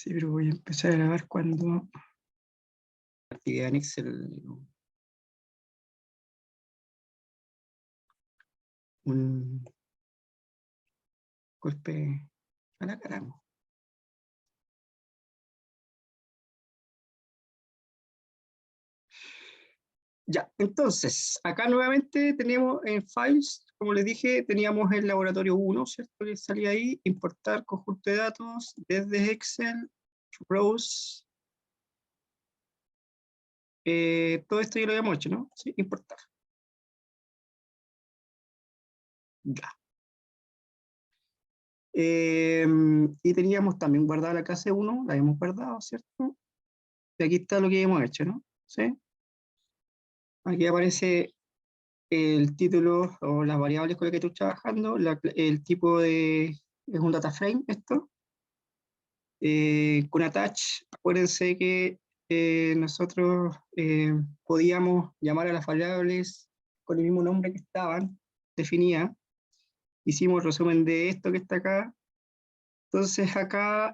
Sí, pero voy a empezar a grabar cuando actividad en Excel un golpe a la cara. Ya, entonces, acá nuevamente tenemos en Files, como les dije, teníamos el laboratorio 1, ¿cierto? Que salía ahí, importar conjunto de datos desde Excel, Rows, todo esto ya lo habíamos hecho, ¿no? Sí, importar. Ya. Y teníamos también guardada la clase 1, la habíamos guardado, ¿cierto? Y aquí está lo que hemos hecho, ¿no? ¿Sí? Aquí aparece el título o las variables con las que estoy trabajando, el tipo de, es un data frame esto, con attach, acuérdense que nosotros podíamos llamar a las variables con el mismo nombre que estaban definidas, hicimos resumen de esto que está acá, entonces acá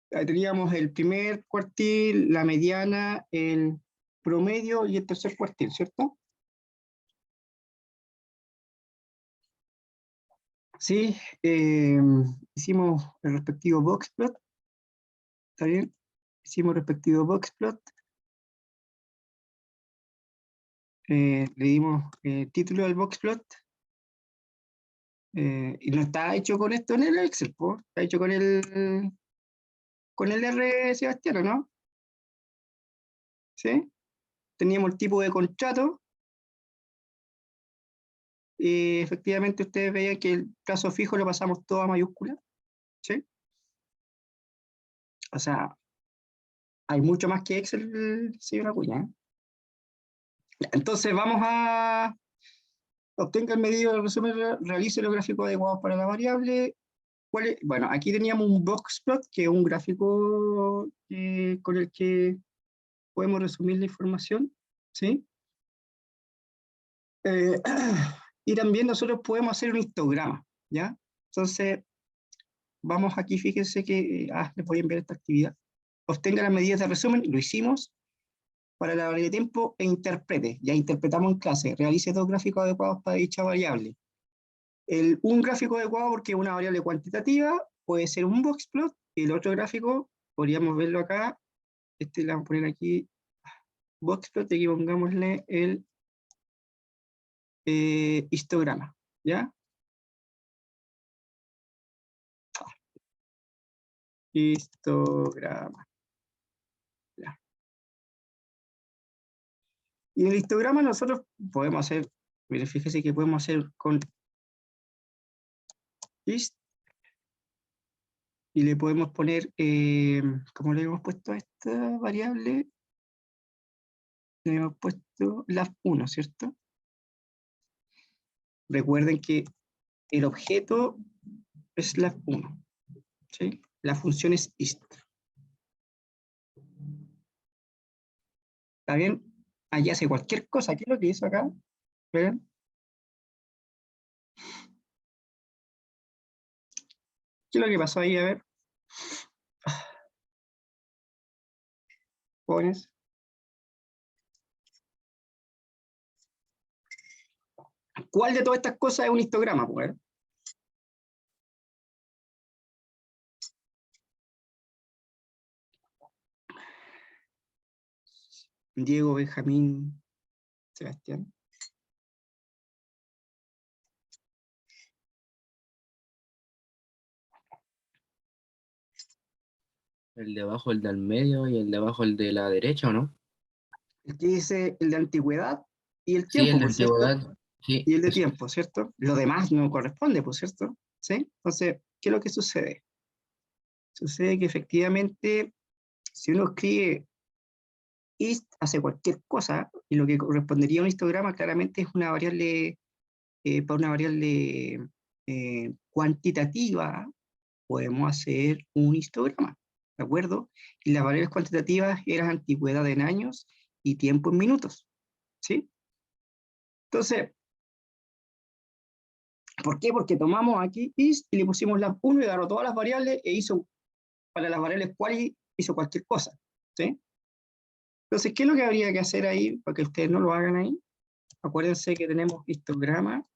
teníamos el primer cuartil, la mediana, el promedio y el tercer cuartil, ¿cierto? Sí, hicimos el respectivo boxplot, ¿está bien? Hicimos el respectivo boxplot, le dimos título al boxplot, y no está hecho con esto en el Excel, ¿po? Está hecho con el R Sebastiano, ¿no? ¿Sí? Teníamos el tipo de contrato, y efectivamente ustedes veían que el plazo fijo lo pasamos todo a mayúscula, ¿sí? O sea, hay mucho más que Excel, señora Acuña, ¿eh? Entonces vamos a obtenga el medido del resumen, realice los gráficos adecuados para la variable. Bueno, aquí teníamos un boxplot, que es un gráfico con el que podemos resumir la información, ¿sí? Eh, y también nosotros podemos hacer un histograma, ¿ya? Entonces, vamos aquí, fíjense que, les voy a enviar esta actividad. Obtenga las medidas de resumen, lo hicimos, para la variable de tiempo e interprete. Ya interpretamos en clase, realice dos gráficos adecuados para dicha variable. Un gráfico adecuado porque es una variable cuantitativa, puede ser un boxplot, y el otro gráfico, podríamos verlo acá, le vamos a poner aquí, boxplot, y aquí pongámosle el histograma, ¿ya? Histograma. ¿Ya? Y en el histograma nosotros podemos hacer, miren, fíjese que podemos hacer con hist, y le podemos poner, como le hemos puesto a esta variable, le hemos puesto la 1, ¿cierto? Recuerden que el objeto es la 1, ¿sí? La función es hist. ¿Está bien? Allí hace cualquier cosa. ¿Qué es lo que hizo acá? ¿Ven? ¿Qué es lo que pasó ahí? A ver. Jóvenes. ¿Cuál de todas estas cosas es un histograma? Pues, Diego, Benjamín, Sebastián. El de abajo, el del medio y el de abajo, el de la derecha, ¿o no? El que dice el de antigüedad y el Sí, el tiempo, de por cierto. antigüedad. Sí, Y el de eso. tiempo, ¿cierto? Lo demás no corresponde, por cierto. ¿Sí? Entonces, ¿qué es lo que sucede? Sucede que efectivamente, si uno escribe ist, hace cualquier cosa, y lo que correspondería a un histograma claramente es una variable, para una variable cuantitativa, podemos hacer un histograma, ¿de acuerdo? Y las variables cuantitativas eran antigüedad en años y tiempo en minutos, ¿sí? Entonces, ¿Por qué? Porque tomamos aquí is y le pusimos las 1 y agarró todas las variables e hizo, para las variables quali, hizo cualquier cosa. ¿Sí? Entonces, ¿qué es lo que habría que hacer ahí para que ustedes no lo hagan ahí? Acuérdense que tenemos histograma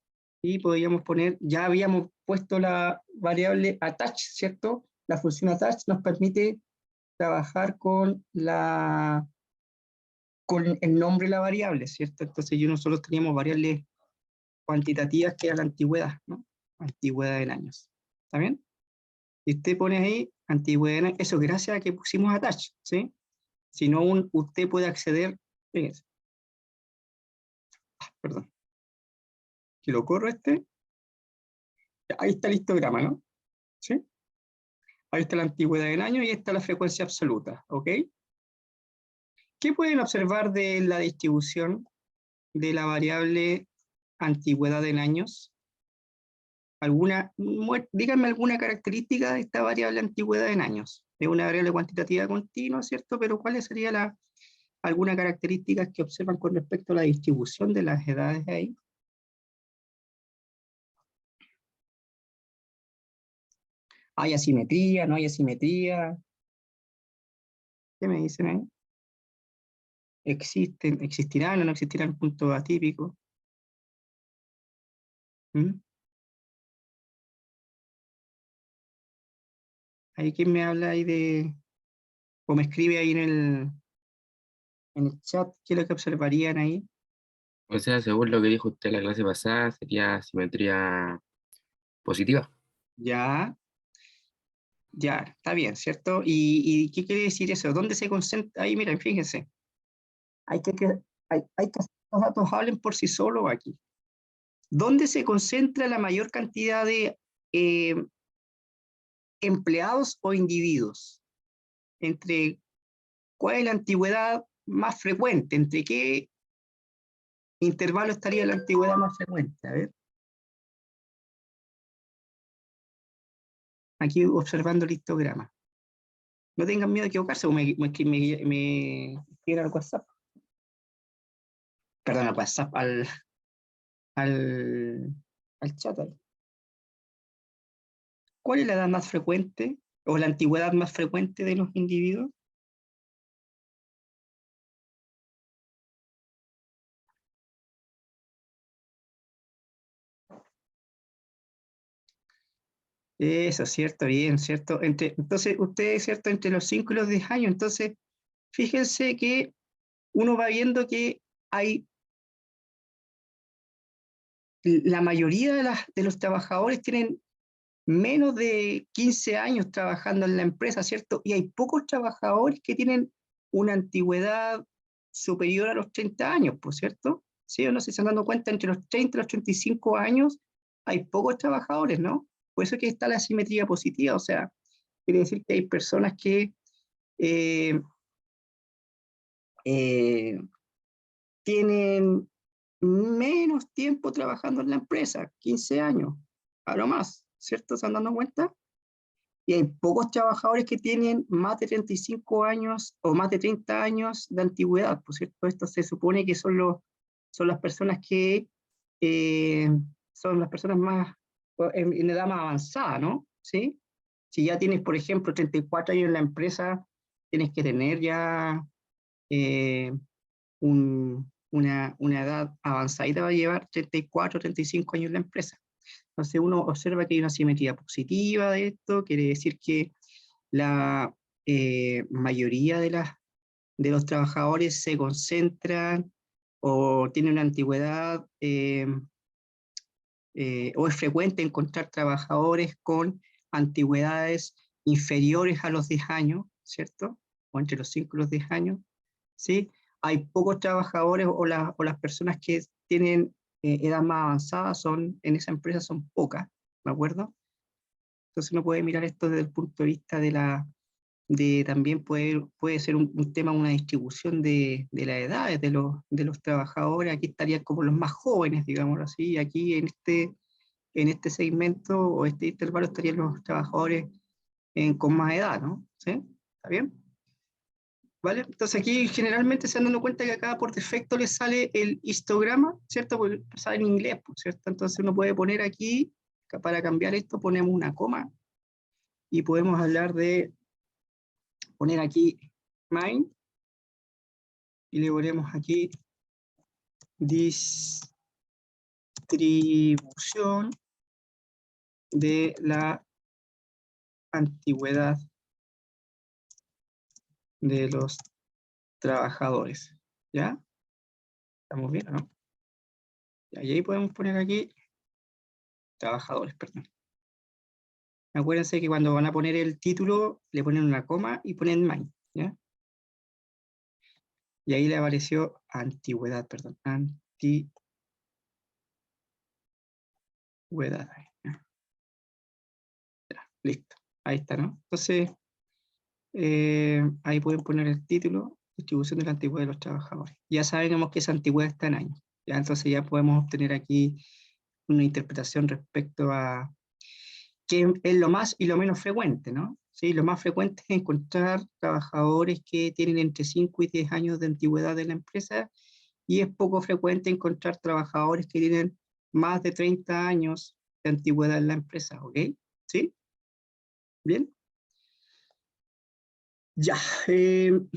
y podríamos poner, ya habíamos puesto la variable attach, ¿cierto? La función attach nos permite trabajar con el nombre de la variable, ¿cierto? Entonces nosotros teníamos variables cuantitativas que era la antigüedad, ¿no? Antigüedad en años. ¿Está bien? Y usted pone ahí antigüedad en años, eso gracias a que pusimos attach, ¿sí? Si no, usted puede acceder, fíjense, perdón, que lo corro ahí está el histograma, ¿no? ¿Sí? Ahí está la antigüedad en años y ahí está la frecuencia absoluta, ¿ok? ¿Qué pueden observar de la distribución de la variable antigüedad en años? Díganme alguna característica de esta variable antigüedad en años. Es una variable cuantitativa continua, ¿cierto? Pero ¿cuál sería alguna característica que observan con respecto a la distribución de las edades ahí? ¿Hay asimetría? ¿No hay asimetría? ¿Qué me dicen ahí? ¿Existirán o no existirán puntos atípicos? ¿Mm? ¿Hay quien me habla ahí o me escribe ahí en el chat qué es lo que observarían ahí? O sea, según lo que dijo usted en la clase pasada, sería simetría positiva. Ya, ya, está bien, ¿cierto? ¿Y qué quiere decir eso? ¿Dónde se concentra? Ahí, miren, fíjense, hay que hacer que los datos hablen por sí solos aquí. ¿Dónde se concentra la mayor cantidad de eh, empleados o individuos? ¿Cuál es la antigüedad más frecuente? ¿Entre qué intervalo estaría la antigüedad más frecuente? A ver, aquí observando el histograma. No tengan miedo de equivocarse o me escriban al WhatsApp. Perdón, al WhatsApp, al, al chat ahí. ¿Cuál es la edad más frecuente o la antigüedad más frecuente de los individuos? Eso, cierto, bien, cierto. Entonces, ustedes, cierto, entre los 5 y los 10 años. Entonces, fíjense que uno va viendo que hay la mayoría de los trabajadores tienen menos de 15 años trabajando en la empresa, ¿cierto? Y hay pocos trabajadores que tienen una antigüedad superior a los 30 años, ¿por cierto? ¿Sí o no se están dando cuenta? Entre los 30 y los 35 años hay pocos trabajadores, ¿no? Por eso es que está la simetría positiva, o sea, quiere decir que hay personas que eh, eh, tienen menos tiempo trabajando en la empresa, 15 años, a lo más, ¿cierto? ¿Se han dado cuenta? Y hay pocos trabajadores que tienen más de 35 años o más de 30 años de antigüedad, por cierto, esto se supone que son las personas que eh, son las personas más en edad más avanzada, ¿no? ¿Sí? Si ya tienes, por ejemplo, 34 años en la empresa, tienes que tener ya eh, una edad avanzada y te va a llevar 34, 35 años en la empresa. Entonces uno observa que hay una simetría positiva de esto, quiere decir que la mayoría de los trabajadores se concentran o tienen una antigüedad o es frecuente encontrar trabajadores con antigüedades inferiores a los 10 años, ¿cierto? O entre los 5 y los 10 años, ¿sí? Hay pocos trabajadores o las personas que tienen edad más avanzada en esa empresa son pocas, ¿de acuerdo? Entonces uno puede mirar esto desde el punto de vista también puede ser un tema, una distribución de las edades de los trabajadores. Aquí estarían como los más jóvenes, digámoslo así, y aquí en este segmento o este intervalo estarían los trabajadores con más edad, ¿no? ¿Sí? ¿Está bien? ¿Vale? Entonces aquí generalmente se han dado cuenta que acá por defecto le sale el histograma, ¿cierto? Porque sale en inglés, ¿cierto? Entonces uno puede poner aquí para cambiar esto ponemos una coma y podemos hablar de poner aquí mine y le ponemos aquí distribución de la antigüedad de los trabajadores. ¿Ya? ¿Estamos bien o no? Y ahí podemos poner aquí trabajadores, perdón. Acuérdense que cuando van a poner el título, le ponen una coma y ponen mine, ¿ya? Y ahí le apareció antigüedad, perdón, antigüedad. ¿Ya? Ya, listo, ahí está, ¿no? Entonces, ahí pueden poner el título, distribución de la antigüedad de los trabajadores. Ya sabemos que esa antigüedad está en años, ¿ya? Entonces ya podemos obtener aquí una interpretación respecto a qué es lo más y lo menos frecuente, ¿no? Sí, lo más frecuente es encontrar trabajadores que tienen entre 5 y 10 años de antigüedad en la empresa, y es poco frecuente encontrar trabajadores que tienen más de 30 años de antigüedad en la empresa, ¿ok? ¿Sí? ¿Bien? Ya. Mire,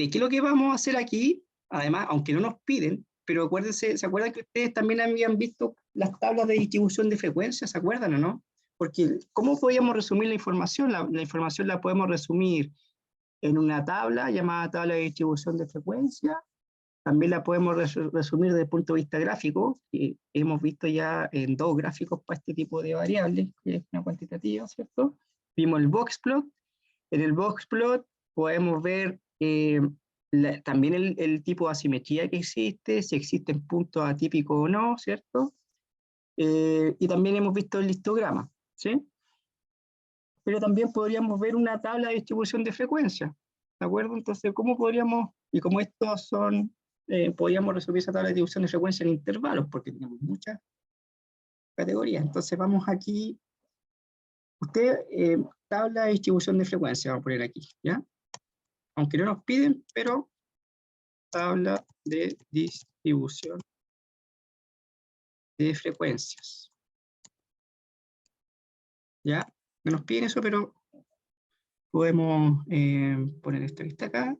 ¿qué es lo que vamos a hacer aquí? Además, aunque no nos piden, pero acuérdense, ¿se acuerdan que ustedes también habían visto las tablas de distribución de frecuencias? ¿Se acuerdan o no? Porque, ¿cómo podíamos resumir la información? La información la podemos resumir en una tabla llamada tabla de distribución de frecuencia. También la podemos resumir desde el punto de vista gráfico, que hemos visto ya en 2 gráficos para este tipo de variables, que es una cuantitativa, ¿cierto? Vimos el boxplot. En el boxplot podemos ver también el tipo de asimetría que existe, si existen puntos atípicos o no, ¿cierto? Y también hemos visto el histograma, ¿sí? Pero también podríamos ver una tabla de distribución de frecuencia, ¿de acuerdo? Entonces, ¿cómo podríamos, y como estos son, podríamos resumir esa tabla de distribución de frecuencia en intervalos, porque tenemos muchas categorías? Entonces vamos aquí, tabla de distribución de frecuencia, vamos a poner aquí, ¿ya? Aunque no nos piden, pero tabla de distribución de frecuencias. ¿Ya? No nos piden eso, pero podemos poner esto que está acá.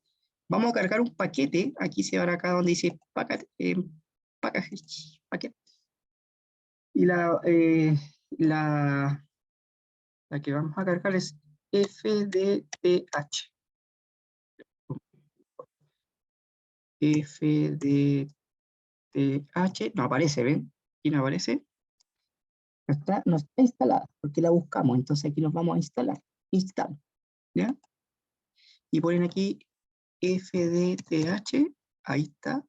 Vamos a cargar un paquete. Aquí se va acá donde dice paquete. Y la que vamos a cargar es FDTH. FDTH, no aparece, ¿ven? Aquí no aparece. No está instalada, porque la buscamos, entonces aquí nos vamos a instalar. Install, ¿ya? Y ponen aquí FDTH, ahí está.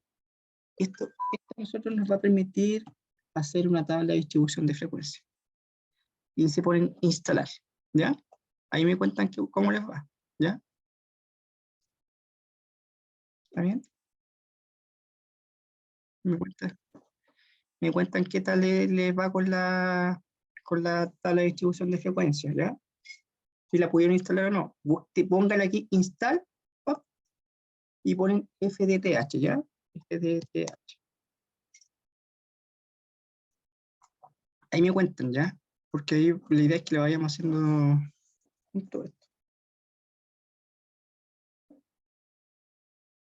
Esto a nosotros nos va a permitir hacer una tabla de distribución de frecuencia. Y se ponen instalar, ¿ya? Ahí me cuentan cómo les va, ¿ya? ¿Está bien? Me cuentan qué tal les va con la tabla de distribución de frecuencia, ¿ya? Si la pudieron instalar o no. Pónganle aquí install, pop, y ponen FDTH, ¿ya? FDTH. Ahí me cuentan, ¿ya? Porque ahí la idea es que lo vayamos haciendo junto esto.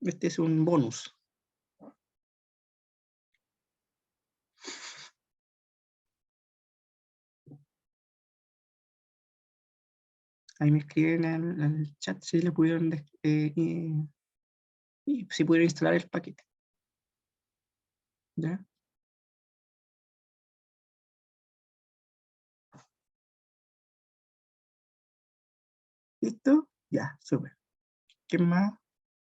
Este es un bonus. Ahí me escriben en el chat si le pudieron y si pudieron instalar el paquete. ¿Ya? ¿Listo? Ya, súper. ¿Quién más?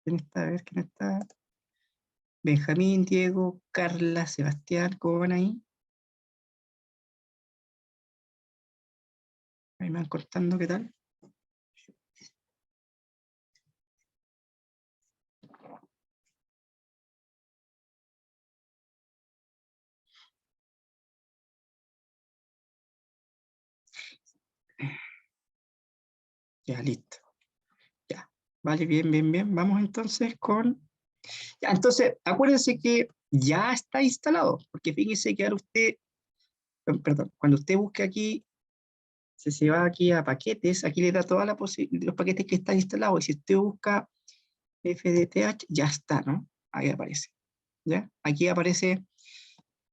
¿Quién está? A ver, ¿quién está? Benjamín, Diego, Carla, Sebastián, ¿cómo van ahí? Ahí me van contando qué tal. Ya, listo. Ya. Vale, bien, bien, bien. Vamos entonces con... Ya, entonces, acuérdense que ya está instalado, porque fíjense que ahora usted perdón, cuando usted busque aquí, si se va aquí a paquetes, aquí le da todos los paquetes que están instalados, y si usted busca FDTH, ya está, ¿no? Ahí aparece, ¿ya? Aquí aparece,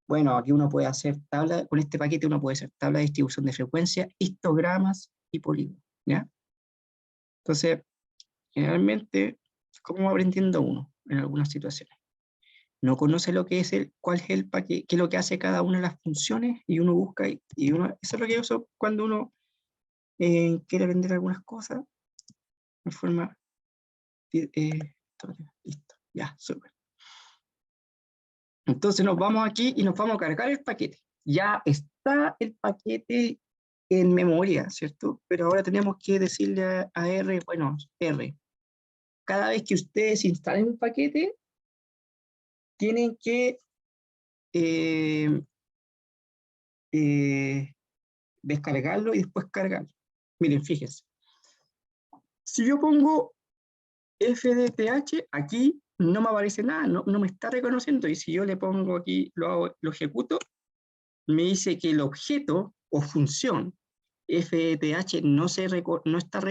bueno, aquí uno puede hacer tabla, con este paquete uno puede hacer tabla de distribución de frecuencia, histogramas y polígonos, ¿ya? Entonces, generalmente, ¿cómo va aprendiendo uno en algunas situaciones? No conoce lo que es cuál es el paquete, qué es lo que hace cada una de las funciones, y uno busca, y uno, eso es lo que yo uso cuando uno quiere vender algunas cosas de forma, listo, ya, súper. Entonces nos vamos aquí y nos vamos a cargar el paquete. Ya está el paquete en memoria, ¿cierto? Pero ahora tenemos que decirle a R, bueno, R, cada vez que ustedes instalen un paquete, tienen que descargarlo y después cargarlo. Miren, fíjense. Si yo pongo FDTH, aquí no me aparece nada, no me está reconociendo, y si yo le pongo aquí, lo ejecuto, me dice que el objeto o función FDTH no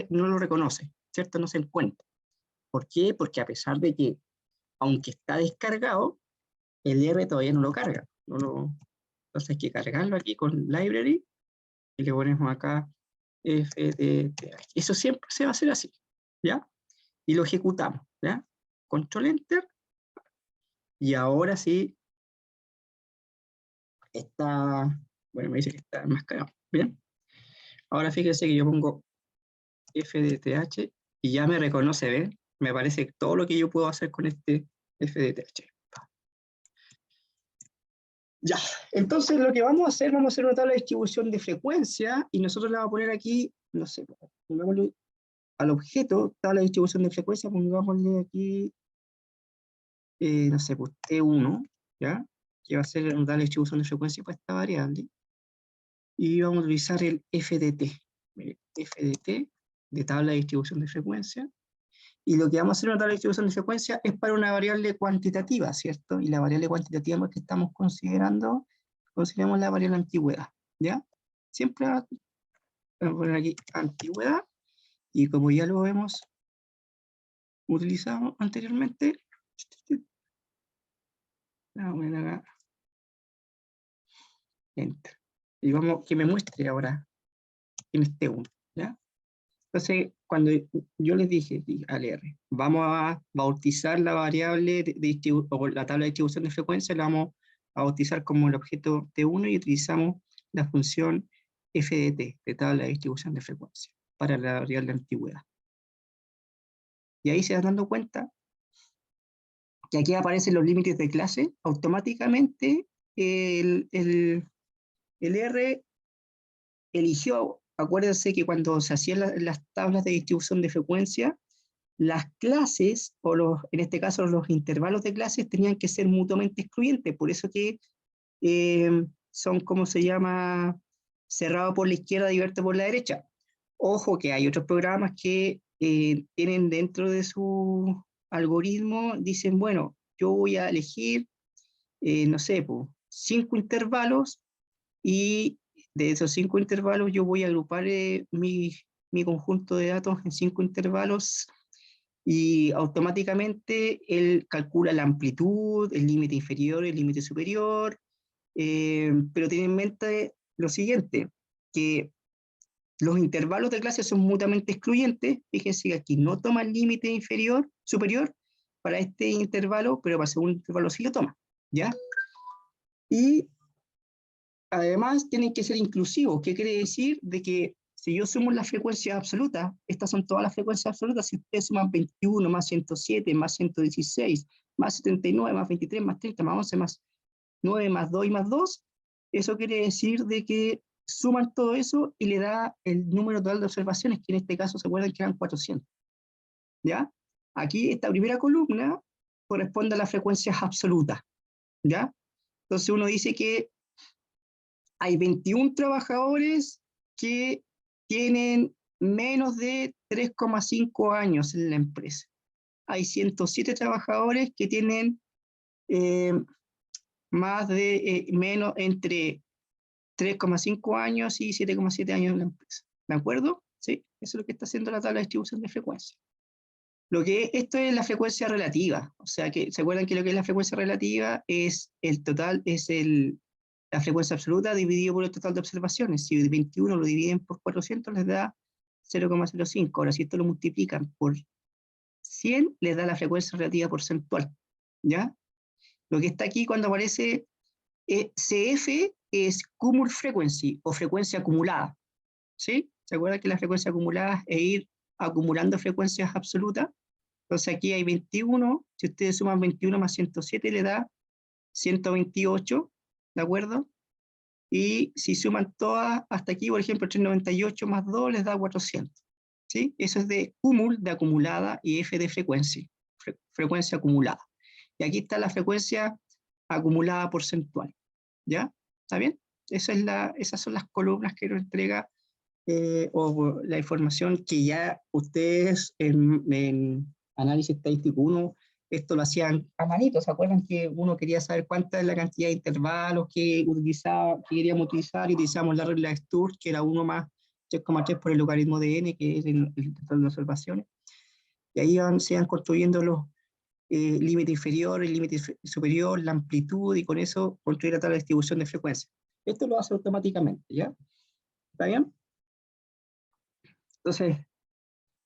lo reconoce, ¿cierto? No se encuentra. ¿Por qué? Porque a pesar de que, aunque está descargado, el R todavía no lo carga. Entonces hay que cargarlo aquí con library y le ponemos acá FDTH. Eso siempre se va a hacer así, ¿ya? Y lo ejecutamos, ¿ya? Control Enter, y ahora sí está, bueno, me dice que está enmascarado, ¿bien? Ahora fíjense que yo pongo FDTH y ya me reconoce, ¿ven? Me parece todo lo que yo puedo hacer con este FDTH. Ya, entonces lo que vamos a hacer una tabla de distribución de frecuencia, y nosotros le vamos a poner aquí, no sé, pongámosle al objeto, tabla de distribución de frecuencia, pongámosle aquí, no sé, pues T1, ¿ya? Que va a ser una tabla de distribución de frecuencia para esta variable, y vamos a utilizar el FDT, FDT de tabla de distribución de frecuencia, y lo que vamos a hacer en una tabla de distribución de frecuencia es para una variable cuantitativa, ¿cierto? Y la variable cuantitativa que estamos consideramos la variable antigüedad, ¿ya? Siempre vamos a poner aquí antigüedad, y como ya lo hemos utilizado anteriormente, vamos a poner acá, enter. Y vamos, que me muestre ahora en este 1, ¿ya? Entonces, cuando yo les dije al R, vamos a bautizar la variable o la tabla de distribución de frecuencia, la vamos a bautizar como el objeto T1, y utilizamos la función FDT, de tabla de distribución de frecuencia, para la variable de antigüedad. Y ahí se van dando cuenta que aquí aparecen los límites de clase, automáticamente el R eligió, acuérdense que cuando se hacían las tablas de distribución de frecuencia, las clases, en este caso los intervalos de clases, tenían que ser mutuamente excluyentes, por eso que son, ¿cómo se llama? Cerrado por la izquierda y abierto por la derecha. Ojo que hay otros programas que tienen dentro de su algoritmo, dicen, bueno, yo voy a elegir, no sé, pues, 5 intervalos, y de esos 5 intervalos yo voy a agrupar mi conjunto de datos en 5 intervalos, y automáticamente él calcula la amplitud, el límite inferior, el límite superior, pero tiene en mente lo siguiente, que los intervalos de clase son mutuamente excluyentes. Fíjense que aquí no toma el límite superior para este intervalo, pero para el segundo intervalo sí lo toma, ¿ya? Y además tienen que ser inclusivos. ¿Qué quiere decir? De que si yo sumo las frecuencias absolutas, estas son todas las frecuencias absolutas, si ustedes suman 21 más 107 más 116 más 79 más 23 más 30 más 11 más 9 más 2 y más 2, eso quiere decir de que suman todo eso y le da el número total de observaciones, que en este caso se acuerdan que eran 400, ¿ya? Aquí esta primera columna corresponde a las frecuencias absolutas, ¿ya? Entonces uno dice que hay 21 trabajadores que tienen menos de 3,5 años en la empresa. Hay 107 trabajadores que tienen menos entre 3,5 años y 7,7 años en la empresa. ¿De acuerdo? ¿Sí? Eso es lo que está haciendo la tabla de distribución de frecuencia. Esto es la frecuencia relativa. O sea, que ¿se acuerdan que lo que es la frecuencia relativa es el total, es la frecuencia absoluta dividido por el total de observaciones? Si 21 lo dividen por 400 les da 0,05. Ahora, si esto lo multiplican por 100, les da la frecuencia relativa porcentual. ¿Ya? Lo que está aquí cuando aparece CF es cumul frequency o frecuencia acumulada. ¿Sí? ¿Se acuerdan que la frecuencia acumulada es ir acumulando frecuencias absolutas? Entonces aquí hay 21, si ustedes suman 21 más 107 le da 128, ¿de acuerdo? Y si suman todas hasta aquí, por ejemplo, 398 más 2 les da 400. ¿Sí? Eso es de cúmul, de acumulada, y F de frecuencia, frecuencia acumulada. Y aquí está la frecuencia acumulada porcentual. ¿Ya? ¿Está bien? Esas son las columnas que nos entrega o la información que ya ustedes en análisis estadístico 1, esto lo hacían a manito. ¿Se acuerdan que uno quería saber cuánta es la cantidad de intervalos que queríamos utilizar? Y utilizamos la regla de Sturge, que era 1 más 3,3 por el logaritmo de n, que es el total de observaciones. Y ahí se van construyendo los límite inferior, el límite superior, la amplitud, y con eso construir la tabla de distribución de frecuencia. Esto lo hace automáticamente, ¿ya? ¿Está bien? Entonces,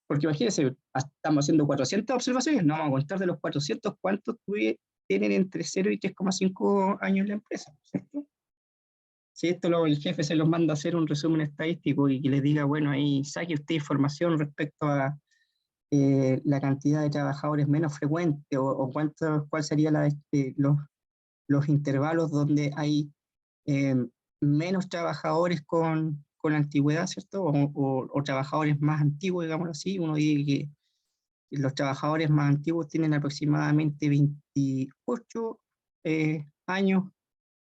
porque imagínense, estamos haciendo 400 observaciones, no vamos a contar de los 400 cuántos tienen entre 0 y 3,5 años en la empresa, ¿cierto? Si esto el jefe se los manda a hacer un resumen estadístico y que les diga, bueno, ahí saque usted información respecto a la cantidad de trabajadores menos frecuentes o cuál sería los intervalos donde hay menos trabajadores con antigüedad, ¿cierto? O trabajadores más antiguos, digámoslo así. Uno dice que los trabajadores más antiguos tienen aproximadamente 28 años,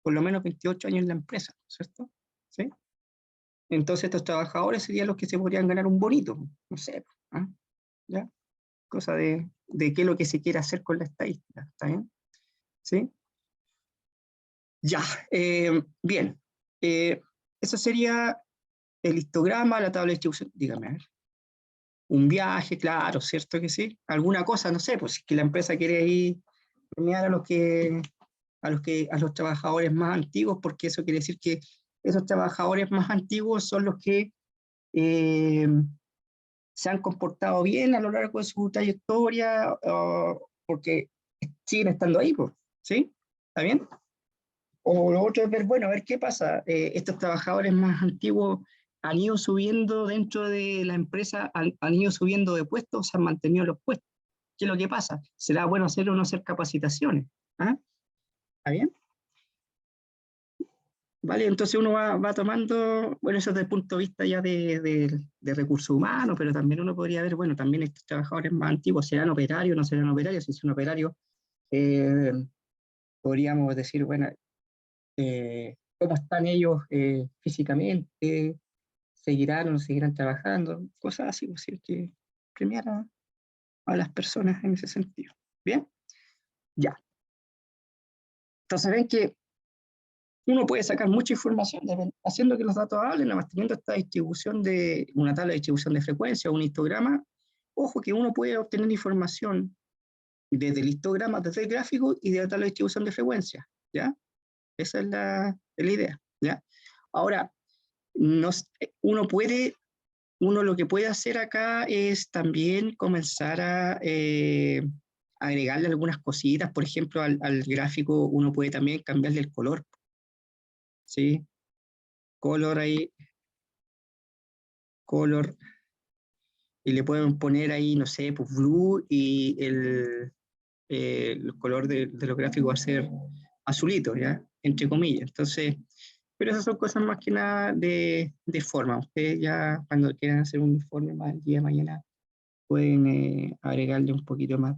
por lo menos 28 años en la empresa, ¿cierto? ¿Sí? Entonces estos trabajadores serían los que se podrían ganar un bonito, no sé, ¿ah? ¿Ya? Cosa de qué es lo que se quiere hacer con la estadística, ¿está bien? ¿Sí? Ya, bien. Eso sería el histograma, la tabla de distribución. Dígame, a ver. Un viaje, claro, ¿cierto que sí? Alguna cosa, no sé, pues si que la empresa quiere ir premiar a los trabajadores más antiguos, porque eso quiere decir que esos trabajadores más antiguos son los que se han comportado bien a lo largo de su trayectoria, porque siguen estando ahí, pues, ¿sí? ¿Está bien? O lo otro es ver, bueno, a ver qué pasa. Estos trabajadores más antiguos han ido subiendo dentro de la empresa, han ido subiendo de puestos, se han mantenido los puestos. ¿Qué es lo que pasa? ¿Será bueno hacer o no hacer capacitaciones? ¿Ah? ¿Está bien? Vale, entonces uno va tomando, bueno, eso desde el punto de vista ya de recursos humanos, pero también uno podría ver, bueno, también estos trabajadores más antiguos, ¿serán operarios o no serán operarios? Si son operarios, podríamos decir, bueno, cómo están ellos físicamente, seguirán o no seguirán trabajando, cosas así, pues, sí, que premiar a las personas en ese sentido. ¿Bien? Ya. Entonces ven que uno puede sacar mucha información haciendo que los datos hablen, manteniendo esta distribución de una tabla de distribución de frecuencia o un histograma. Ojo que uno puede obtener información desde el histograma, desde el gráfico y de la tabla de distribución de frecuencia, ¿ya? Esa es la idea, ¿ya? Ahora, uno lo que puede hacer acá es también comenzar a agregarle algunas cositas. Por ejemplo, al gráfico uno puede también cambiarle el color, ¿sí? Color ahí, color, y le pueden poner ahí, no sé, pues blue, y el color de los gráficos va a ser azulito, ¿ya? Entre comillas. Entonces, pero esas son cosas más que nada de forma. Ustedes ya cuando quieran hacer un informe más el día de mañana pueden agregarle un poquito más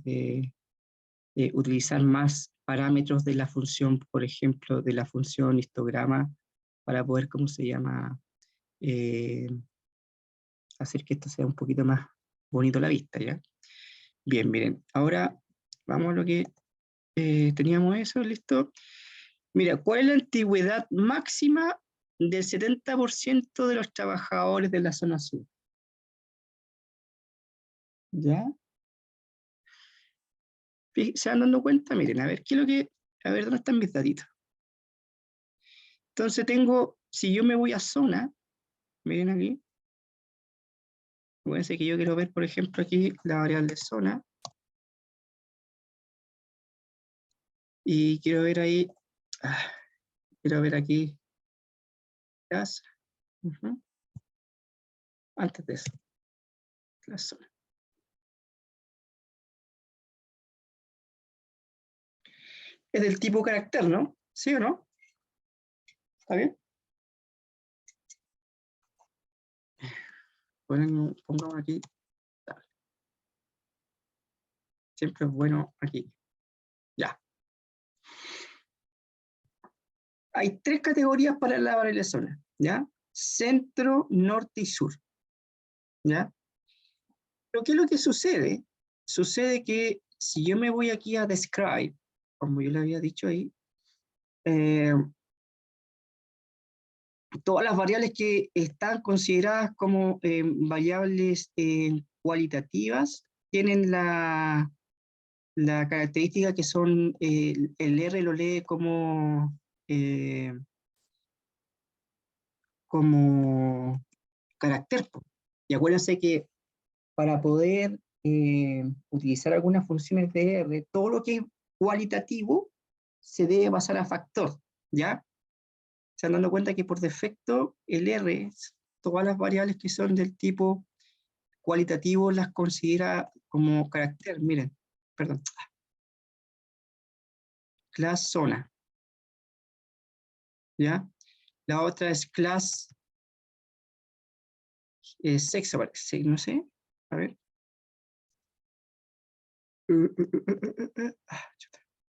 utilizar más parámetros de la función, por ejemplo, de la función histograma, para poder, ¿cómo se llama? Hacer que esto sea un poquito más bonito a la vista, ¿ya? Bien, miren, ahora vamos a lo que teníamos eso, ¿listo? Mira, ¿cuál es la antigüedad máxima del 70% de los trabajadores de la zona sur. ¿Ya? ¿Se van dando cuenta? Miren, a ver, ¿qué es lo que... A ver, ¿dónde están mis datitos? Entonces tengo, si yo me voy a zona, miren aquí, fíjense que yo quiero ver, por ejemplo, aquí la variable zona, y quiero ver ahí, quiero ver aquí, clase, antes de eso, la zona. Es del tipo carácter, ¿no? ¿Sí o no? ¿Está bien? Pongamos aquí. Siempre es bueno aquí. Ya. Hay tres categorías para la variable zona, ¿ya? Centro, norte y sur, ¿ya? Pero ¿qué es lo que sucede? Sucede que si yo me voy aquí a describe, como yo le había dicho ahí, todas las variables que están consideradas como variables cualitativas tienen la característica que son, el R lo lee eh, como carácter. Y acuérdense que para poder utilizar algunas funciones de R, todo lo que es cualitativo se debe pasar a factor, ¿ya? Se han dado cuenta que por defecto el R, todas las variables que son del tipo cualitativo las considera como carácter. Miren, perdón, class zona, ¿ya? La otra es class sexo, parece, no sé, a ver.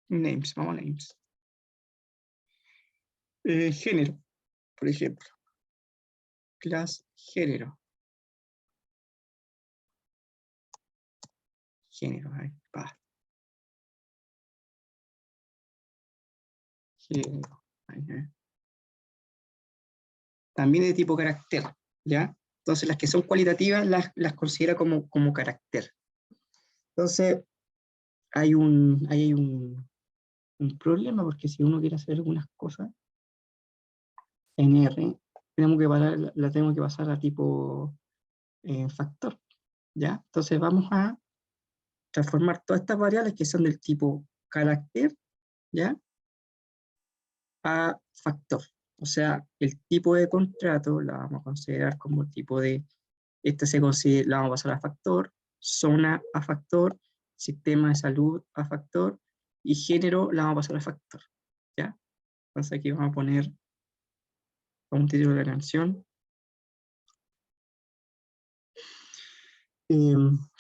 Names, vamos a names. Género, por ejemplo. Class género. Género, ahí va. Género. Ahí, también de tipo carácter, ¿ya? Entonces las que son cualitativas las considera como carácter. Entonces hay un problema, porque si uno quiere hacer algunas cosas en R, la tengo que pasar a tipo factor, ¿ya? Entonces vamos a transformar todas estas variables que son del tipo carácter, ¿ya? A factor. O sea, el tipo de contrato la vamos a considerar como el tipo de, la vamos a pasar a factor, zona a factor, sistema de salud a factor, y género la vamos a pasar a factor, ¿ya? Entonces aquí vamos a poner como título de la canción,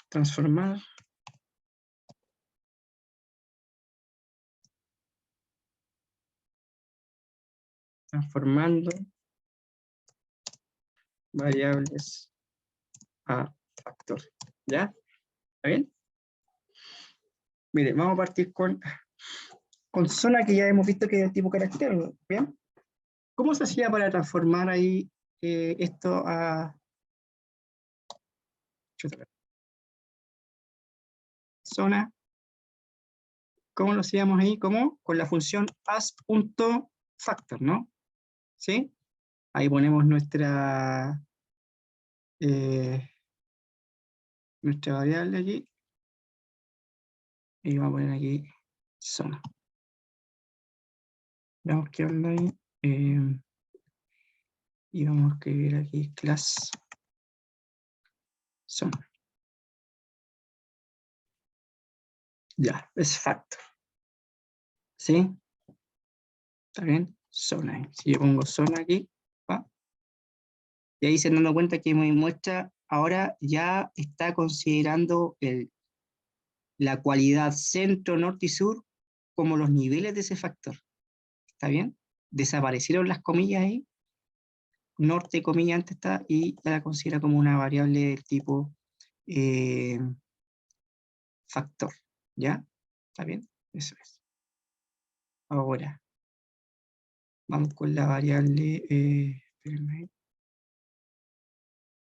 transformar transformando variables a factor, ¿ya? ¿Está bien? Mire, vamos a partir con zona, que ya hemos visto que es el tipo carácter, ¿bien? ¿Cómo se hacía para transformar ahí esto a zona? ¿Cómo lo hacíamos ahí? ¿Cómo? Con la función as.factor, ¿no? ¿Sí? Ahí ponemos nuestra variable aquí. Y vamos a poner aquí zona. Veamos qué onda ahí. Y vamos a escribir aquí class zona. Ya, es factor. ¿Sí? ¿Está bien? Zona. Si yo pongo zona aquí, ¿va? Y ahí se han dado cuenta que mi muestra ahora ya está considerando la cualidad centro, norte y sur como los niveles de ese factor. ¿Está bien? Desaparecieron las comillas ahí. Norte, comilla, antes está, y ya la considera como una variable del tipo factor. ¿Ya? ¿Está bien? Eso es. Ahora, Vamos con la variable, espérenme,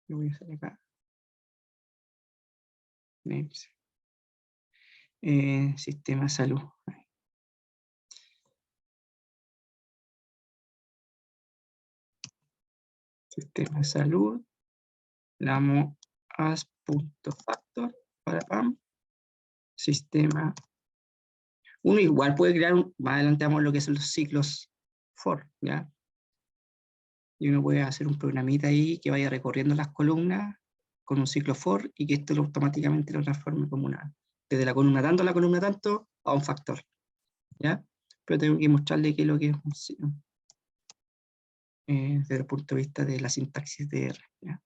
lo voy a hacer acá. Names. Sistema de salud. Sistema de salud. Le damos as.factor para PAM. Sistema. Uno igual puede crear, más adelante vamos a lo que son los ciclos for, ¿ya? Y uno puede hacer un programita ahí que vaya recorriendo las columnas con un ciclo for y que esto automáticamente lo transforme como una, desde la columna tanto a la columna tanto a un factor, ¿ya? Pero tengo que mostrarle qué es lo que es desde el punto de vista de la sintaxis de R, ¿ya?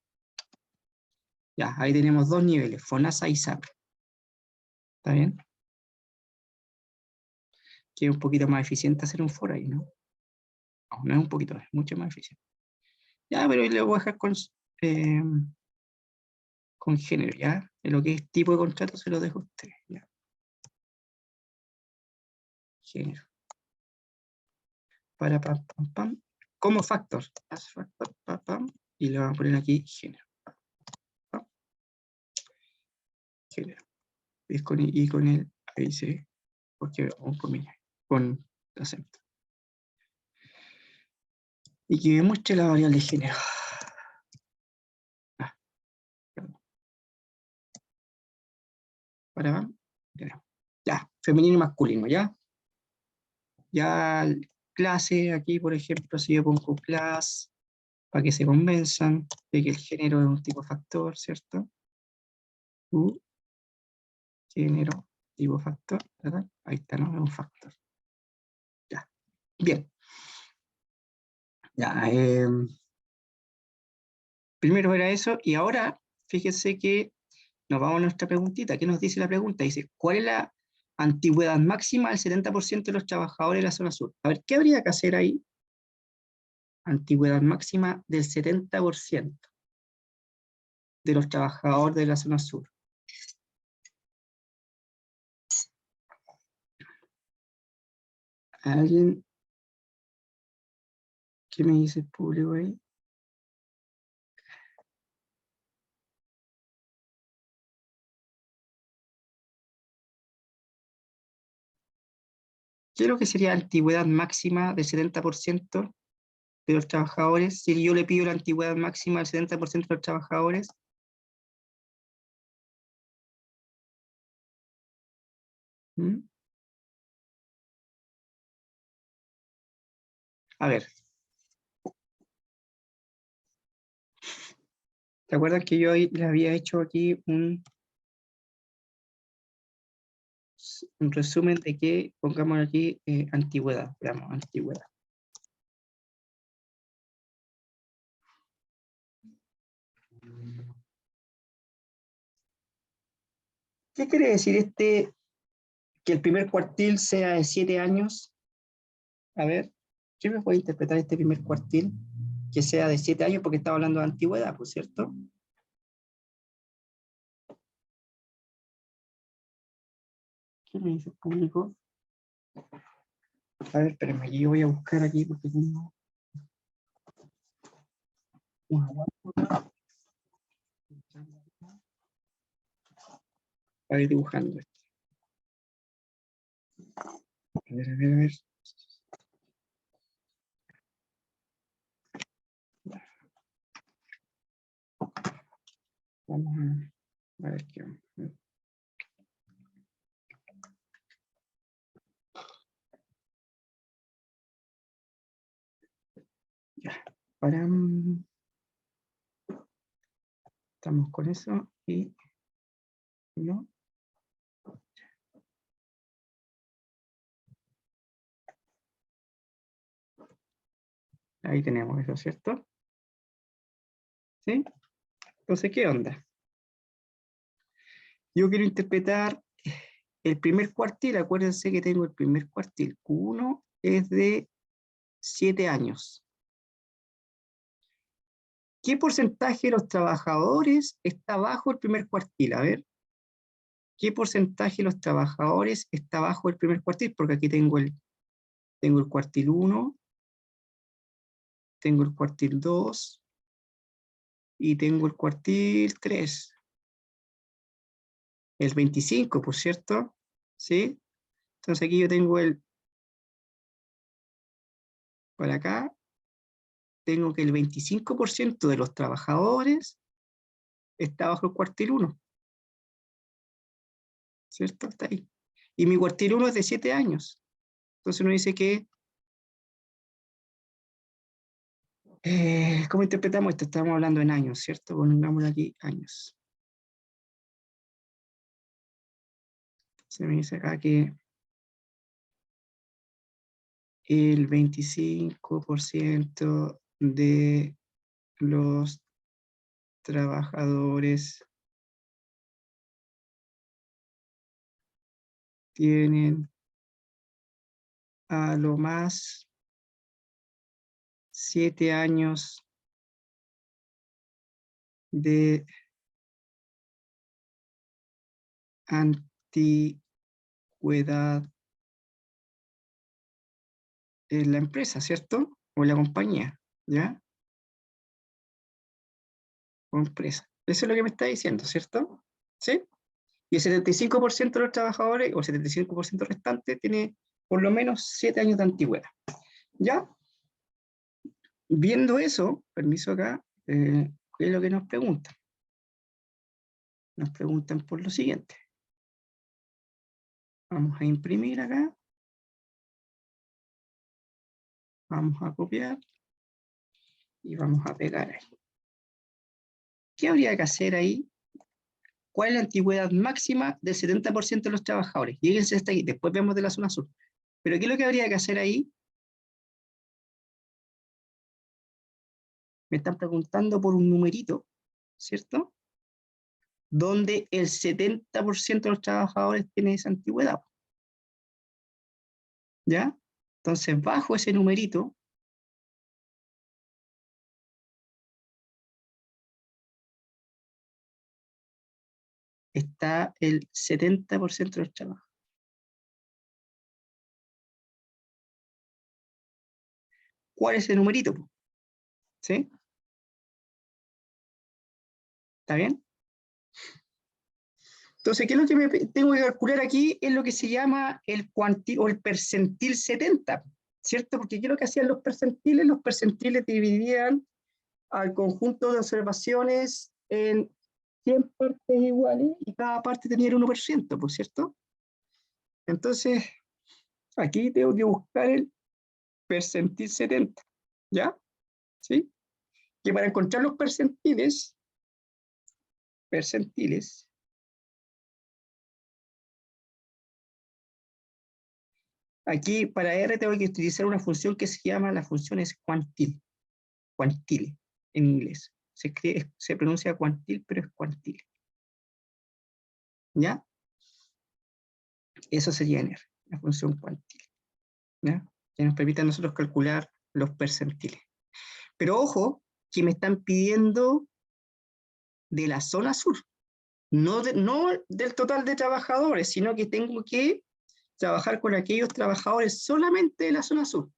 Ya, ahí tenemos dos niveles, FONASA y SAP. ¿Está bien? Que es un poquito más eficiente hacer un for ahí, ¿no? No, no es un poquito, es mucho más eficiente. Ya, pero le voy a dejar con género, ¿ya? En lo que es tipo de contrato se lo dejo a ustedes, ¿ya? Género. Para pam, pam, pam. Como factor. As factor, pam, pam. Y le vamos a poner aquí género. Pam, pam. Género. Y con el, ahí se, porque vamos con acento. Y que me muestre la variable de género. Para, ya, femenino y masculino, ¿ya? Ya clase, aquí por ejemplo, si yo pongo class, para que se convenzan de que el género es un tipo factor, ¿cierto? Género, tipo factor, ¿verdad? Ahí está, ¿no? Es un factor. Ya, bien. Ya, primero era eso, y ahora, fíjense que nos vamos a nuestra preguntita. ¿Qué nos dice la pregunta? Dice, ¿cuál es la antigüedad máxima del 70% de los trabajadores de la zona sur? A ver, ¿qué habría que hacer ahí? Antigüedad máxima del 70% de los trabajadores de la zona sur. ¿Alguien? ¿Qué me dice el público ahí? ¿Qué es lo que sería antigüedad máxima del 70% de los trabajadores? Si yo le pido la antigüedad máxima del 70% de los trabajadores. ¿Mm? A ver. ¿Te acuerdas que yo le había hecho aquí un resumen de que pongamos aquí antigüedad? Veamos, antigüedad. ¿Qué quiere decir que el primer cuartil sea de 7 años? A ver, ¿qué me puede interpretar este primer cuartil? Que sea de 7 años porque estaba hablando de antigüedad, ¿por cierto? ¿Qué me dice el público? A ver, espérenme, yo voy a buscar aquí porque tengo una guapa para ir dibujando esto. A ver, a ver, a ver. Vamos a ver qué vamos. Ya, para. Estamos con eso y no. Ahí tenemos eso, ¿cierto? ¿Sí? Entonces, ¿qué onda? Yo quiero interpretar el primer cuartil. Acuérdense que tengo el primer cuartil. Q1 es de 7 años. ¿Qué porcentaje de los trabajadores está bajo el primer cuartil? A ver, ¿qué porcentaje de los trabajadores está bajo el primer cuartil? Porque aquí tengo el cuartil 1, tengo el cuartil 2 y tengo el cuartil 3. El 25, por cierto, ¿sí? Entonces aquí yo tengo para acá, tengo que el 25% de los trabajadores está bajo el cuartil 1, ¿cierto? Está ahí. Y mi cuartil 1 es de 7 años. Entonces uno dice que, ¿cómo interpretamos esto? Estamos hablando en años, ¿cierto? Pongámosle aquí años. Se me dice acá que el 25% de los trabajadores tienen a lo más 7 años de antigüedad en la empresa, ¿cierto? O la compañía, ¿ya? O empresa. Eso es lo que me está diciendo, ¿cierto? ¿Sí? Y el 75% de los trabajadores, o el 75% restante, tiene por lo menos 7 años de antigüedad. ¿Ya? Viendo eso, permiso acá, ¿qué es lo que nos preguntan? Nos preguntan por lo siguiente. Vamos a imprimir acá. Vamos a copiar. Y vamos a pegar ahí. ¿Qué habría que hacer ahí? ¿Cuál es la antigüedad máxima del 70% de los trabajadores? Lléguense hasta ahí, después vemos de la zona sur. Pero ¿qué es lo que habría que hacer ahí? Me están preguntando por un numerito, ¿cierto? Donde el 70% de los trabajadores tiene esa antigüedad. ¿Ya? Entonces, bajo ese numerito, está el 70% de los trabajadores. ¿Cuál es el numerito? ¿Sí? ¿Está bien? Entonces, ¿qué es lo que me tengo que calcular aquí? Es lo que se llama el cuantil o el percentil 70, ¿cierto? Porque ¿qué es lo que hacían los percentiles? Los percentiles dividían al conjunto de observaciones en 100 partes iguales y cada parte tenía el 1%, ¿por cierto? Entonces, aquí tengo que buscar el percentil 70, ¿ya? ¿Sí? Que para encontrar los percentiles, aquí para R tengo que utilizar una función que se llama la función quantile en inglés. Se pronuncia quantil, pero es quantile. ¿Ya? Eso sería en R, la función quantile. ¿Ya? Que nos permite a nosotros calcular los percentiles. Pero ojo, que me están pidiendo de la zona sur, no del total de trabajadores, sino que tengo que trabajar con aquellos trabajadores solamente de la zona sur.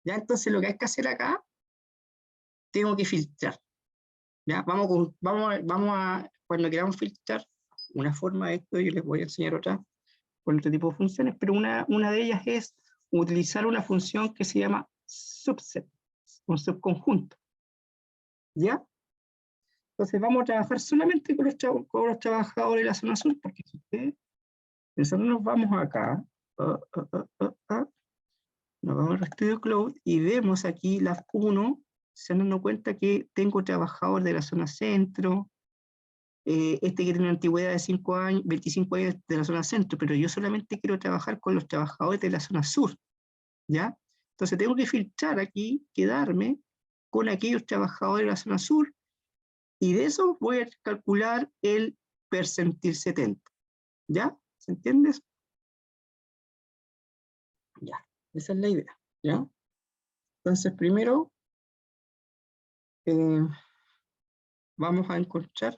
¿Ya? Entonces lo que hay que hacer acá, tengo que filtrar. ¿Ya? Vamos a, cuando queramos filtrar, una forma de esto, yo les voy a enseñar otra, con otro tipo de funciones, pero una de ellas es utilizar una función que se llama subset, un subconjunto. ¿Ya? Entonces vamos a trabajar solamente con los trabajadores de la zona sur, porque si ustedes, nosotros nos vamos acá, nos vamos al Studio Cloud y vemos aquí las 1, se dan dando cuenta que tengo trabajadores de la zona centro, este que tiene una antigüedad de 5 años, 25 años de la zona centro, pero yo solamente quiero trabajar con los trabajadores de la zona sur, ¿ya? Entonces tengo que filtrar aquí, quedarme con aquellos trabajadores de la zona sur, y de eso voy a calcular el percentil 70, ¿ya? ¿Se entiende eso? Ya, esa es la idea, ¿ya? Entonces primero vamos a encontrar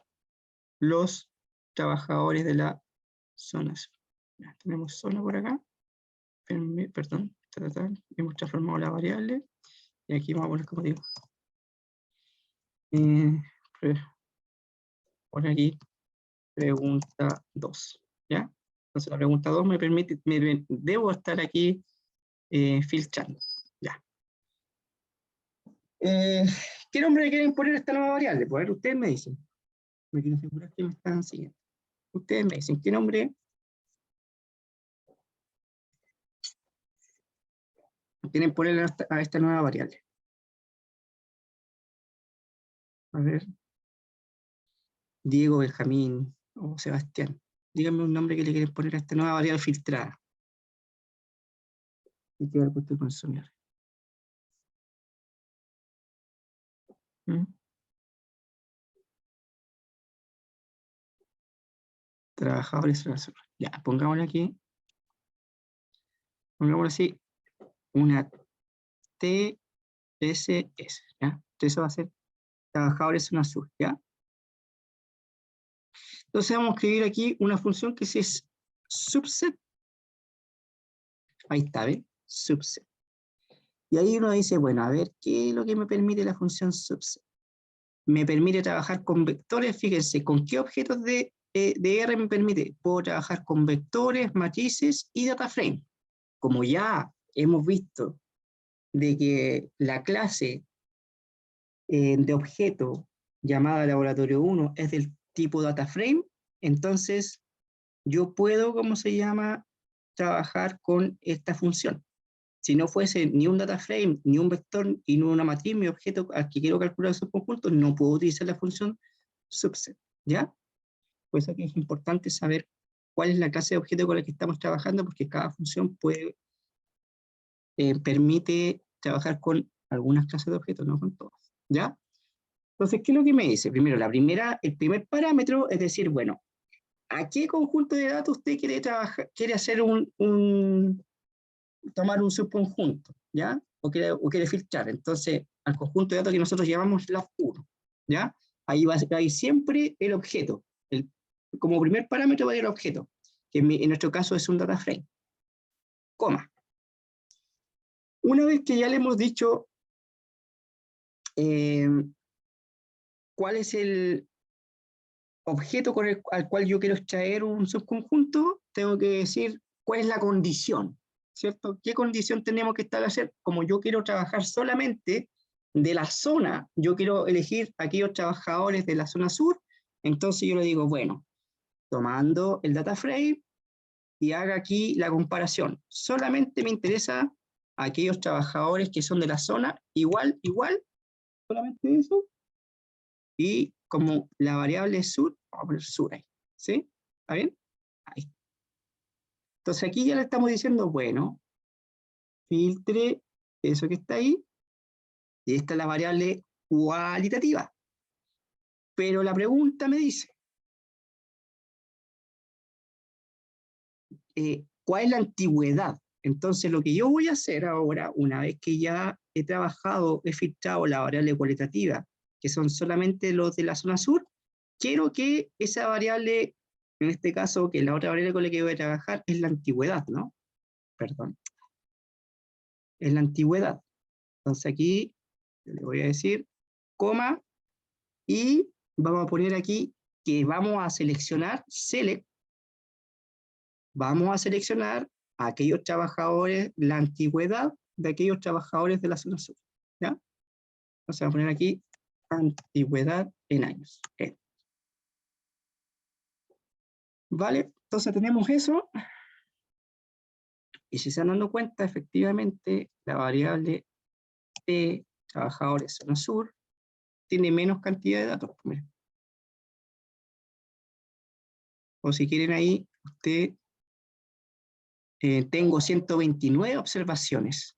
los trabajadores de la zona sur. Ya, tenemos zona por acá, perdón, hemos transformado la variable, Y aquí vamos a poner, como digo, poner aquí pregunta 2, ¿ya? Entonces la pregunta 2 me permite, debo estar aquí filtrando, ya. ¿Qué nombre le quieren poner a esta nueva variable? Pues a ver, ustedes me dicen. Me quiero asegurar que me están siguiendo. Ustedes me dicen, ¿qué nombre quieren poner a esta nueva variable? A ver, Diego, Benjamín o Sebastián. Díganme un nombre que le quieren poner a esta nueva variable filtrada. Y queda el costo de consumidor. ¿Mm? Trabajadores. Ya, pongámosle aquí. Pongámosle así. Una TSS. ¿Ya? Entonces eso va a ser trabajadores zona sur. ¿Ya? Entonces vamos a escribir aquí una función que es subset. Ahí está, ¿ves? Subset. Y ahí uno dice, bueno, a ver, ¿qué es lo que me permite la función subset? Me permite trabajar con vectores, fíjense, ¿con qué objetos de R me permite? Puedo trabajar con vectores, matrices y data frame. Como ya hemos visto de que la clase de objeto llamada laboratorio 1 es del tipo data frame, entonces yo puedo, ¿cómo se llama?, trabajar con esta función. Si no fuese ni un data frame, ni un vector, y no una matriz, mi objeto al que quiero calcular esos conjuntos, no puedo utilizar la función subset, ¿ya? Por eso que es importante saber cuál es la clase de objeto con la que estamos trabajando, porque cada función permite trabajar con algunas clases de objetos, no con todas, ¿ya? Entonces, ¿qué es lo que me dice? Primero, el primer parámetro es decir, bueno, ¿a qué conjunto de datos usted quiere hacer tomar un subconjunto, ¿ya? O quiere filtrar. Entonces, al conjunto de datos que nosotros llamamos la 1, ¿ya? Ahí va a ir siempre el objeto. Como primer parámetro va a ir el objeto, que en nuestro caso es un data frame, coma. Una vez que ya le hemos dicho cuál es el objeto al cual yo quiero extraer un subconjunto, tengo que decir cuál es la condición, ¿cierto? ¿Qué condición tenemos que establecer? Como yo quiero trabajar solamente de la zona, yo quiero elegir aquellos trabajadores de la zona sur, entonces yo le digo, bueno, tomando el data frame y haga aquí la comparación. Solamente me interesa aquellos trabajadores que son de la zona, igual, solamente eso, y como la variable es sur, vamos a poner sur ahí, ¿sí? ¿Está bien? Ahí. Entonces aquí ya le estamos diciendo, bueno, filtre eso que está ahí, y esta es la variable cualitativa. Pero la pregunta me dice, ¿cuál es la antigüedad? Entonces lo que yo voy a hacer ahora, una vez que ya he filtrado la variable cualitativa, que son solamente los de la zona sur, quiero que esa variable, en este caso, que la otra variable con la que voy a trabajar es la antigüedad, ¿no? Perdón. Es la antigüedad. Entonces aquí le voy a decir, coma, y vamos a poner aquí que vamos a seleccionar, vamos a seleccionar a aquellos trabajadores, la antigüedad de aquellos trabajadores de la zona sur, ¿ya? Entonces vamos a poner aquí antigüedad en años. ¿Vale? Entonces tenemos eso. Y si se han dado cuenta, efectivamente, la variable de trabajadores zona sur tiene menos cantidad de datos. Miren. O si quieren ahí, tengo 129 observaciones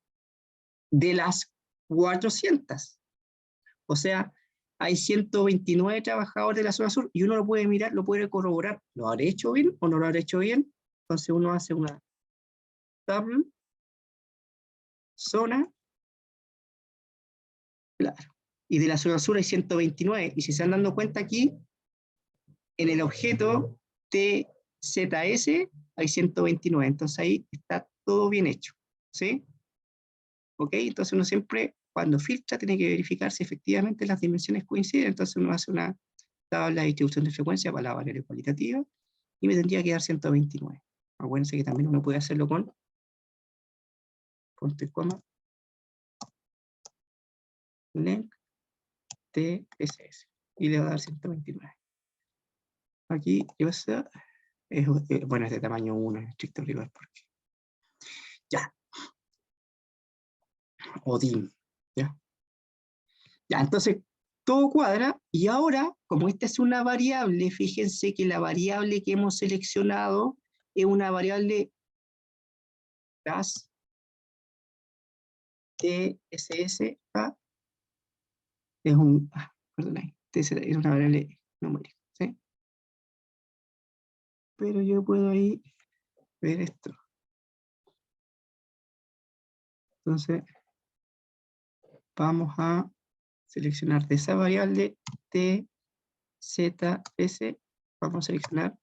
de las 400. O sea, hay 129 trabajadores de la zona sur y uno lo puede mirar, lo puede corroborar. ¿Lo habré hecho bien o no lo habré hecho bien? Entonces uno hace una tabla, zona, claro. Y de la zona sur hay 129. Y si se han dado cuenta aquí, en el objeto TZS hay 129. Entonces ahí está todo bien hecho. ¿Sí? ¿ok? Entonces uno siempre, cuando filtra, tiene que verificar si efectivamente las dimensiones coinciden. Entonces uno hace una tabla de distribución de frecuencia para la variable cualitativa y me tendría que dar 129. Acuérdense que también uno puede hacerlo con punto y coma, length TSS, y le va a dar 129. Aquí es, bueno, es de tamaño 1 en estricto rigor, porque ya, Odin, ya. Ya, entonces todo cuadra, y ahora, como esta es una variable, fíjense que la variable que hemos seleccionado es una variable gas TSS, es un, perdón, es una variable numérica, ¿sí? Pero yo puedo ahí ver esto. Entonces, vamos a seleccionar de esa variable TZS, vamos a seleccionar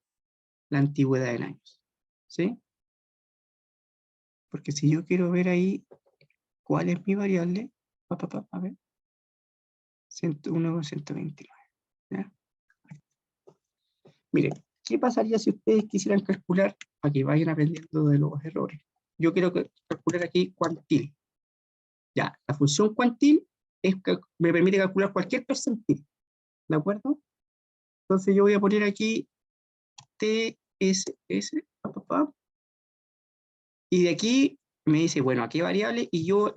la antigüedad en años, ¿sí? Porque si yo quiero ver ahí cuál es mi variable, a ver, 101,129. ¿Ya? Miren, ¿qué pasaría si ustedes quisieran calcular, para que vayan aprendiendo de los errores? Yo quiero calcular aquí cuantil. Ya, la función cuantil me permite calcular cualquier percentil, ¿de acuerdo? Entonces yo voy a poner aquí TSS, y de aquí me dice, bueno, ¿a qué variable? Y yo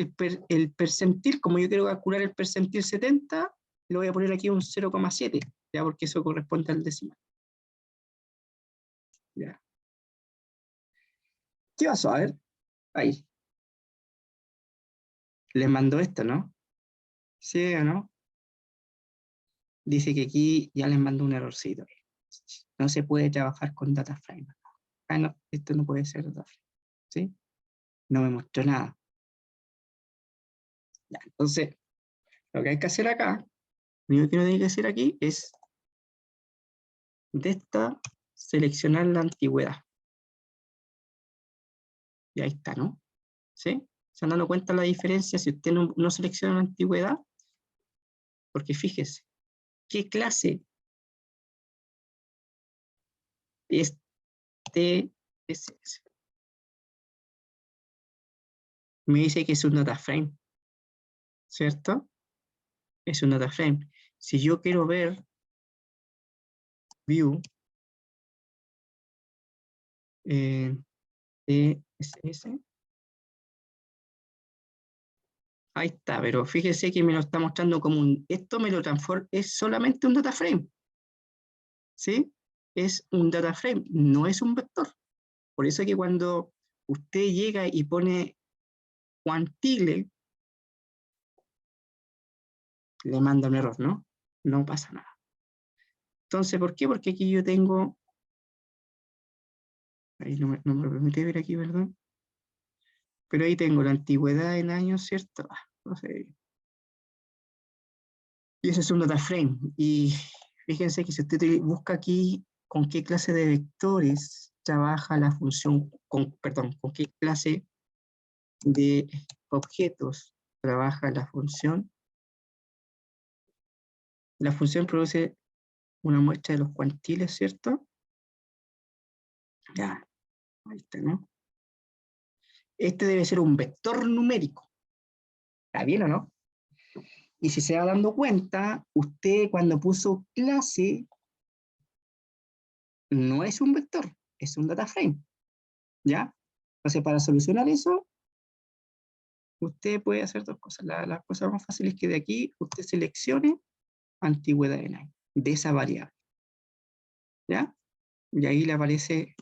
el percentil, como yo quiero calcular el percentil 70, le voy a poner aquí un 0,7, ya, porque eso corresponde al decimal. Ya. ¿Qué pasó? A ver, ahí. Les mandó esto, ¿no? ¿Sí o no? Dice que aquí ya les mandó un errorcito. No se puede trabajar con data frame. Ah, no, esto no puede ser data frame. ¿Sí? No me mostró nada. Ya, entonces, lo que hay que hacer acá, lo único que no tiene que hacer aquí es de esta seleccionar la antigüedad. Y ahí está, ¿no? ¿Sí? ¿Se han dado cuenta la diferencia si usted no selecciona la antigüedad? Porque fíjese, ¿qué clase es TSS? Me dice que es un data frame, ¿cierto? Es un data frame. Si yo quiero ver view TSS, ahí está, pero fíjese que me lo está mostrando como esto me lo transforma, es solamente un data frame, ¿sí? Es un data frame, no es un vector. Por eso que cuando usted llega y pone cuantile, le manda un error, ¿no? No pasa nada. Entonces, ¿por qué? Porque aquí yo tengo, ahí no me lo permite ver aquí, ¿verdad? Pero ahí tengo la antigüedad en años, ¿cierto? No sé. Y ese es un data frame. Y fíjense que si usted busca aquí con qué clase de vectores trabaja la función, perdón, con qué clase de objetos trabaja la función produce una muestra de los cuantiles, ¿cierto? Ya, ahí está, ¿no? Este debe ser un vector numérico. ¿Está bien o no? Y si se va dando cuenta, usted cuando puso clase, no es un vector, es un data frame. ¿Ya? Entonces, para solucionar eso, usted puede hacer dos cosas. La cosa más fácil es que de aquí usted seleccione antigüedad en año, de esa variable. ¿Ya? Y ahí le aparece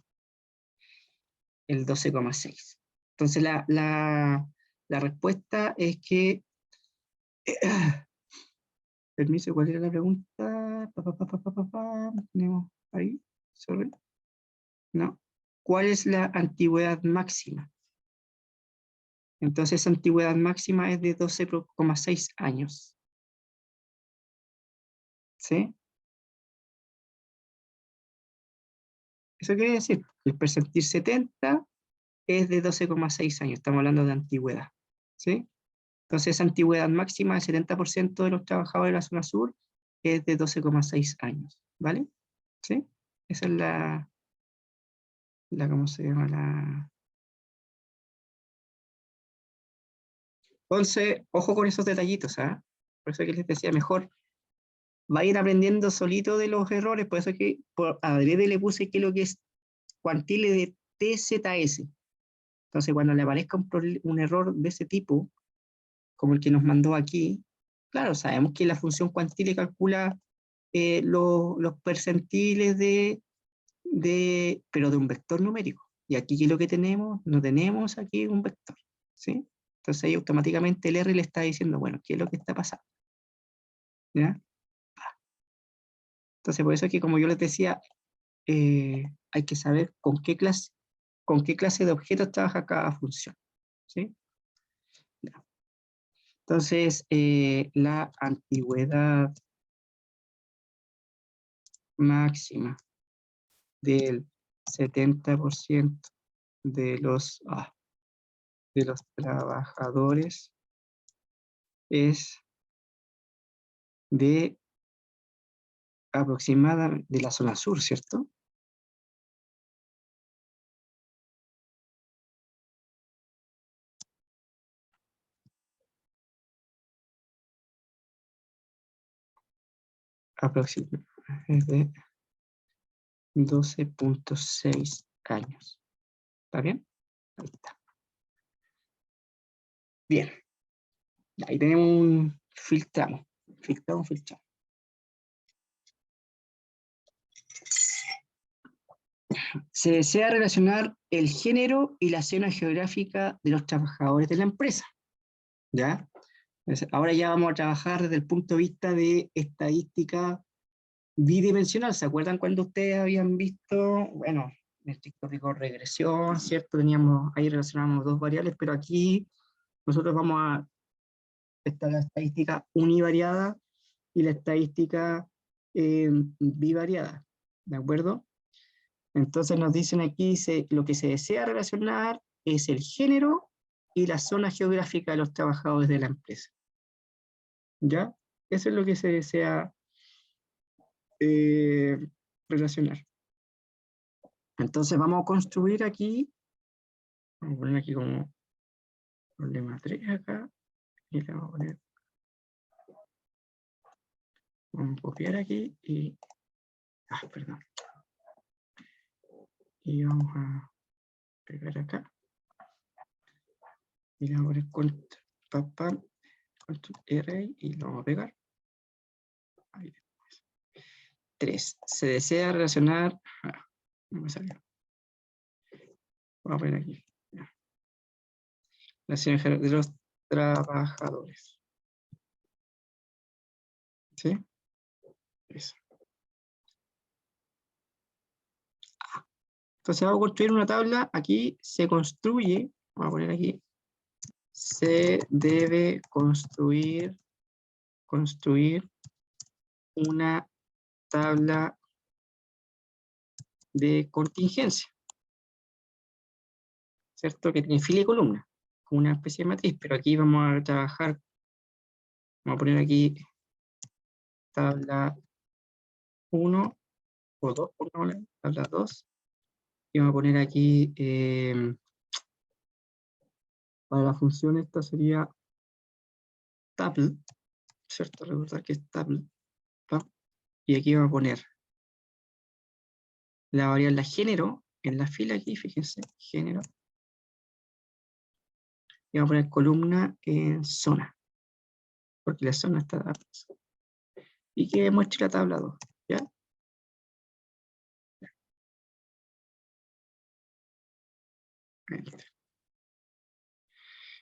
el 12,6. Entonces, la respuesta es que... permiso, ¿cuál era la pregunta? Tenemos ahí, sorry. No. ¿Cuál es la antigüedad máxima? Entonces, esa antigüedad máxima es de 12,6 años. ¿Sí? Eso quiere decir, el percentil 70 es de 12,6 años. Estamos hablando de antigüedad. ¿Sí? Entonces, esa antigüedad máxima, el 70% de los trabajadores de la zona sur, es de 12,6 años, ¿vale? ¿Sí? Esa es ¿cómo se llama? Entonces, ojo con esos detallitos, ¿ah? Por eso que les decía, mejor vayan aprendiendo solito de los errores, por eso que por adrede le puse que lo que es cuantile de TZS. Entonces, cuando le aparezca un error de ese tipo, como el que nos mandó aquí, claro, sabemos que la función cuantile calcula los percentiles pero de un vector numérico. Y aquí, ¿qué es lo que tenemos? No tenemos aquí un vector, ¿sí? Entonces ahí automáticamente el R le está diciendo, bueno, ¿qué es lo que está pasando? ¿Ya? Entonces por eso es que, como yo les decía, hay que saber con qué clase de objetos trabaja cada función, ¿sí? Ya. Entonces, la antigüedad máxima del 70% de de los trabajadores es de aproximada de la zona sur, ¿cierto? Aproximadamente es de 12,6 años. ¿Está bien? Ahí está. Bien. Ahí tenemos un filtramos. Filtramos. Se desea relacionar el género y la zona geográfica de los trabajadores de la empresa. ¿Ya? Entonces, ahora ya vamos a trabajar desde el punto de vista de estadística bidimensional. ¿Se acuerdan cuando ustedes habían visto, bueno, en estricto rigor regresión, ¿cierto? Ahí relacionamos dos variables, pero aquí nosotros vamos a estar la estadística univariada y la estadística bivariada, ¿de acuerdo? Entonces nos dicen aquí, lo que se desea relacionar es el género y la zona geográfica de los trabajadores de la empresa. ¿Ya? Eso es lo que se desea relacionar. Entonces vamos a construir aquí, vamos a poner aquí como problema 3 acá, y le vamos a poner, vamos a copiar aquí y, perdón, y vamos a pegar acá, y le vamos a poner control R y lo vamos a pegar. Ahí. 3. Se desea relacionar, no me salió. Vamos a poner aquí. Relación de los trabajadores. ¿Sí? Eso. Entonces vamos a construir una tabla. Aquí se construye, vamos a poner aquí, se debe construir una tabla de contingencia, ¿cierto? Que tiene fila y columna, como una especie de matriz, pero aquí vamos a trabajar, vamos a poner aquí tabla 1 o 2, tabla 2, y vamos a poner aquí, para la función esta sería table, ¿cierto? Recordar que es table, y aquí vamos a poner la variable género en la fila aquí, fíjense, género, y vamos a poner columna en zona, porque la zona está y que muestre la tabla 2, ¿ya?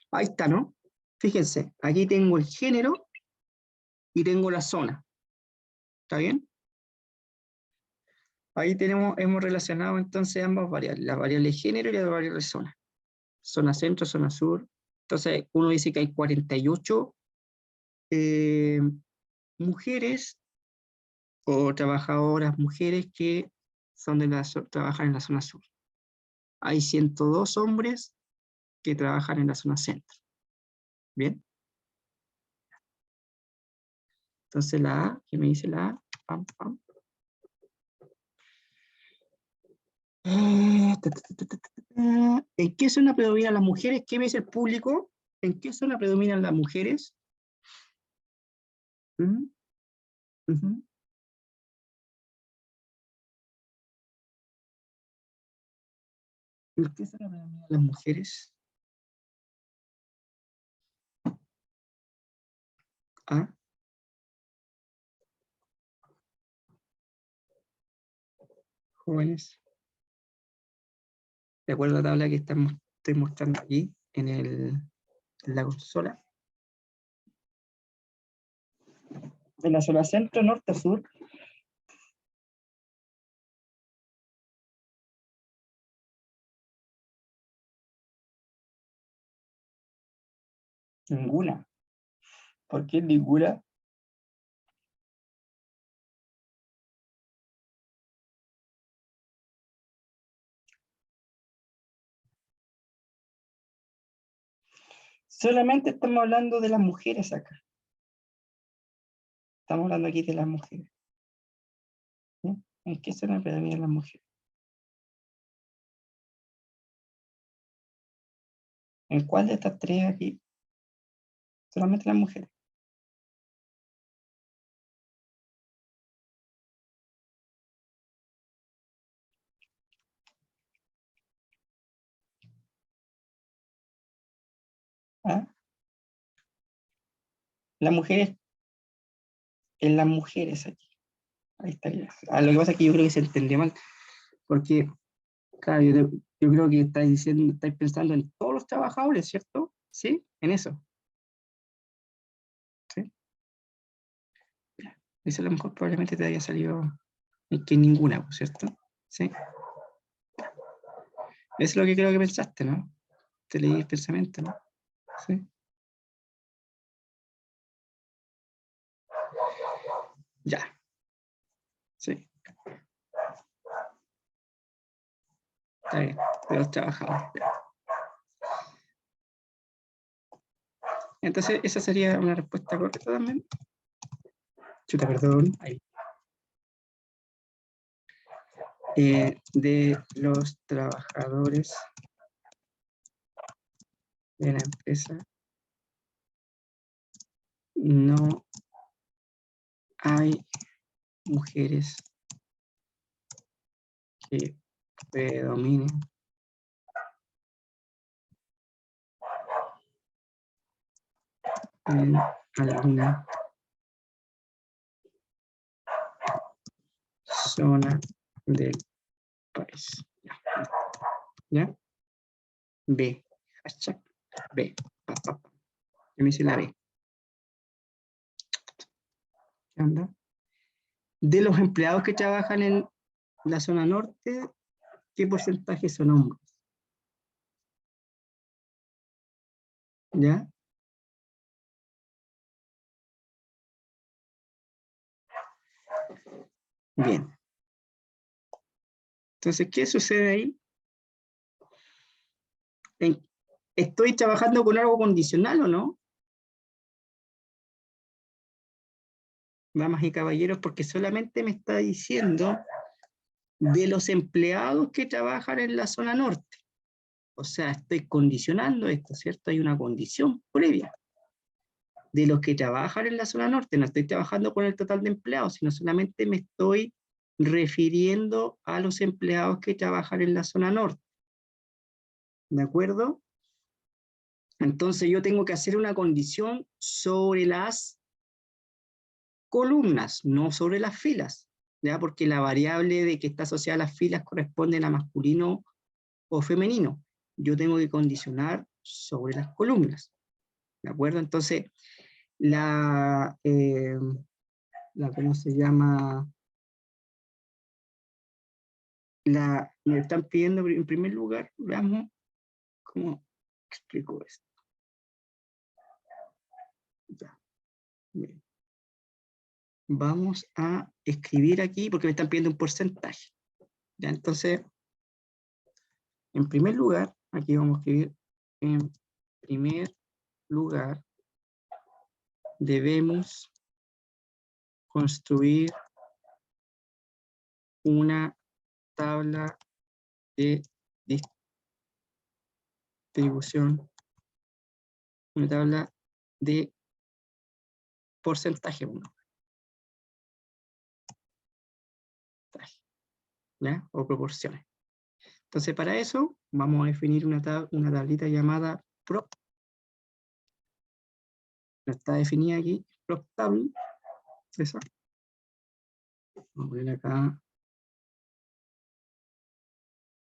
Ahí está, ¿no? Fíjense, aquí tengo el género y tengo la zona. ¿Está bien? Ahí hemos relacionado entonces ambas variables, la variable género y la variable zona. Zona centro, zona sur. Entonces uno dice que hay 48 mujeres o trabajadoras mujeres que trabajan en la zona sur. Hay 102 hombres que trabajan en la zona centro. ¿Bien? Entonces la A, ¿qué me dice la A? Pam, pam. ¿En qué zona predominan las mujeres? ¿Qué me dice el público? ¿En qué zona predominan las mujeres? ¿Mm? Ujú. ¿En qué zona predominan las mujeres? A. Jóvenes. De acuerdo a la tabla que estoy mostrando aquí en la consola. En la zona centro, norte, sur. Ninguna. ¿Por qué ninguna? Solamente estamos hablando de las mujeres acá. Estamos hablando aquí de las mujeres. ¿Sí? ¿En qué zona predominan las mujeres? ¿En cuál de estas tres aquí? Solamente las mujeres. ¿Ah? Las mujeres, en las mujeres aquí. Ahí estaría. Lo que pasa es que yo creo que se entendió mal, porque, claro, yo creo que estáis pensando en todos los trabajadores, ¿cierto? ¿Sí? En eso. ¿Sí? Eso a lo mejor probablemente te haya salido que ninguna, ¿cierto? ¿Sí? Eso es lo que creo que pensaste, ¿no? Te leí el pensamiento, ¿no? Sí. Ya. Sí. Está bien. De los trabajadores. Ya. Entonces, esa sería una respuesta correcta también. Chuta, perdón. Ahí. De los trabajadores de la empresa no hay mujeres que predominen en alguna zona del país. ¿Ya? B. Hashtag B. Pa, pa, pa. Yo me hice la B. ¿Qué onda? De los empleados que trabajan en la zona norte, ¿qué porcentaje son hombres? ¿Ya? Bien. Entonces, ¿qué sucede ahí? ¿Estoy trabajando con algo condicional o no? Damas y caballeros, porque solamente me está diciendo de los empleados que trabajan en la zona norte. O sea, estoy condicionando esto, ¿cierto? Hay una condición previa. De los que trabajan en la zona norte, no estoy trabajando con el total de empleados, sino solamente me estoy refiriendo a los empleados que trabajan en la zona norte. ¿De acuerdo? Entonces yo tengo que hacer una condición sobre las columnas, no sobre las filas, ¿ya? Porque la variable de que está asociada a las filas corresponde a masculino o femenino. Yo tengo que condicionar sobre las columnas, ¿de acuerdo? Entonces, ¿cómo se llama? Me están pidiendo, en primer lugar, veamos cómo explico esto. Ya, bien. Vamos a escribir aquí, porque me están pidiendo un porcentaje. Ya, entonces, en primer lugar, aquí vamos a escribir, en primer lugar, debemos construir una tabla de distribución, una tabla de porcentaje, ¿ya? O proporciones. Entonces, para eso, vamos a definir una tablita llamada prop. No está definida aquí, prop table. Esa. Vamos a poner acá.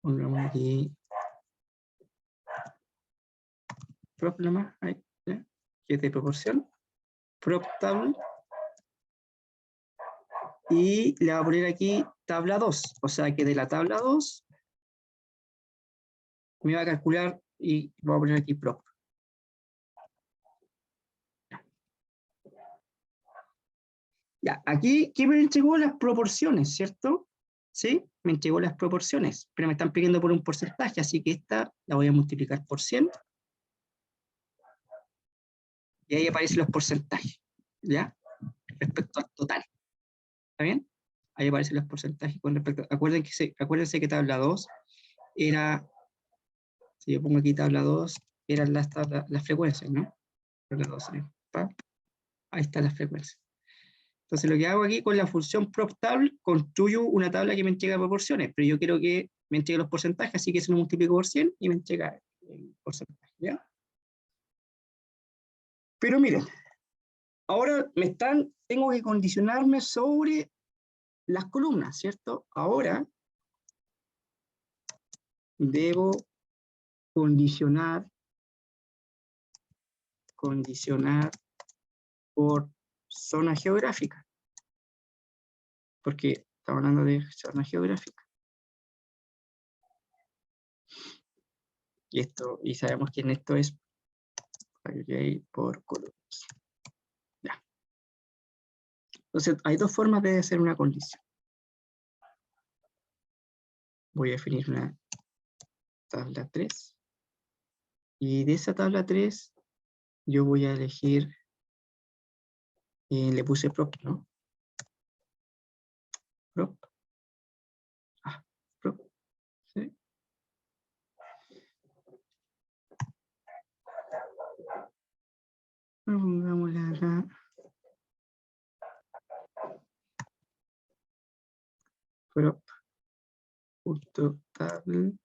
Pongamos aquí. Prop nomás, ahí, ¿ya? Que es de proporción. Prop table. Y le voy a poner aquí tabla 2. O sea que de la tabla 2 me va a calcular y voy a poner aquí prop. Ya, aquí, ¿qué me entregó? Las proporciones, ¿cierto? ¿Sí? Me entregó las proporciones, pero me están pidiendo por un porcentaje, así que esta la voy a multiplicar por 100. Y ahí aparecen los porcentajes, ¿ya? Respecto al total. ¿Está bien? Ahí aparecen los porcentajes con respecto. Acuérdense que tabla 2 era, si yo pongo aquí tabla 2, eran las frecuencias, ¿no? Tabla 2, ahí están las frecuencias. Entonces lo que hago aquí con la función propTable, construyo una tabla que me entrega proporciones, pero yo quiero que me entregue los porcentajes, así que eso lo multiplico por 100 y me entrega el porcentaje, ¿ya? Pero miren, ahora tengo que condicionarme sobre las columnas, ¿cierto? Ahora debo condicionar por zona geográfica, porque estamos hablando de zona geográfica. Y sabemos que en esto es por columnas. Ya. Entonces, hay dos formas de hacer una condición. Voy a definir una tabla 3. Y de esa tabla 3, yo voy a elegir, le puse prop, ¿no? Prop. Prop. ¿Sí? Pongámosla acá. Prop. Punto table.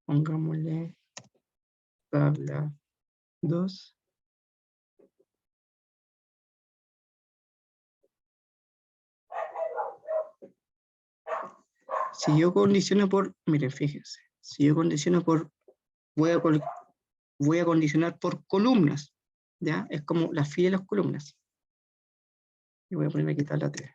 Pongámosle tabla 2. Si yo condiciono por, miren, fíjense, si yo condiciono por, voy a condicionar por columnas, ¿ya? Es como la fila de las columnas. Y voy a poner aquí tabla 3.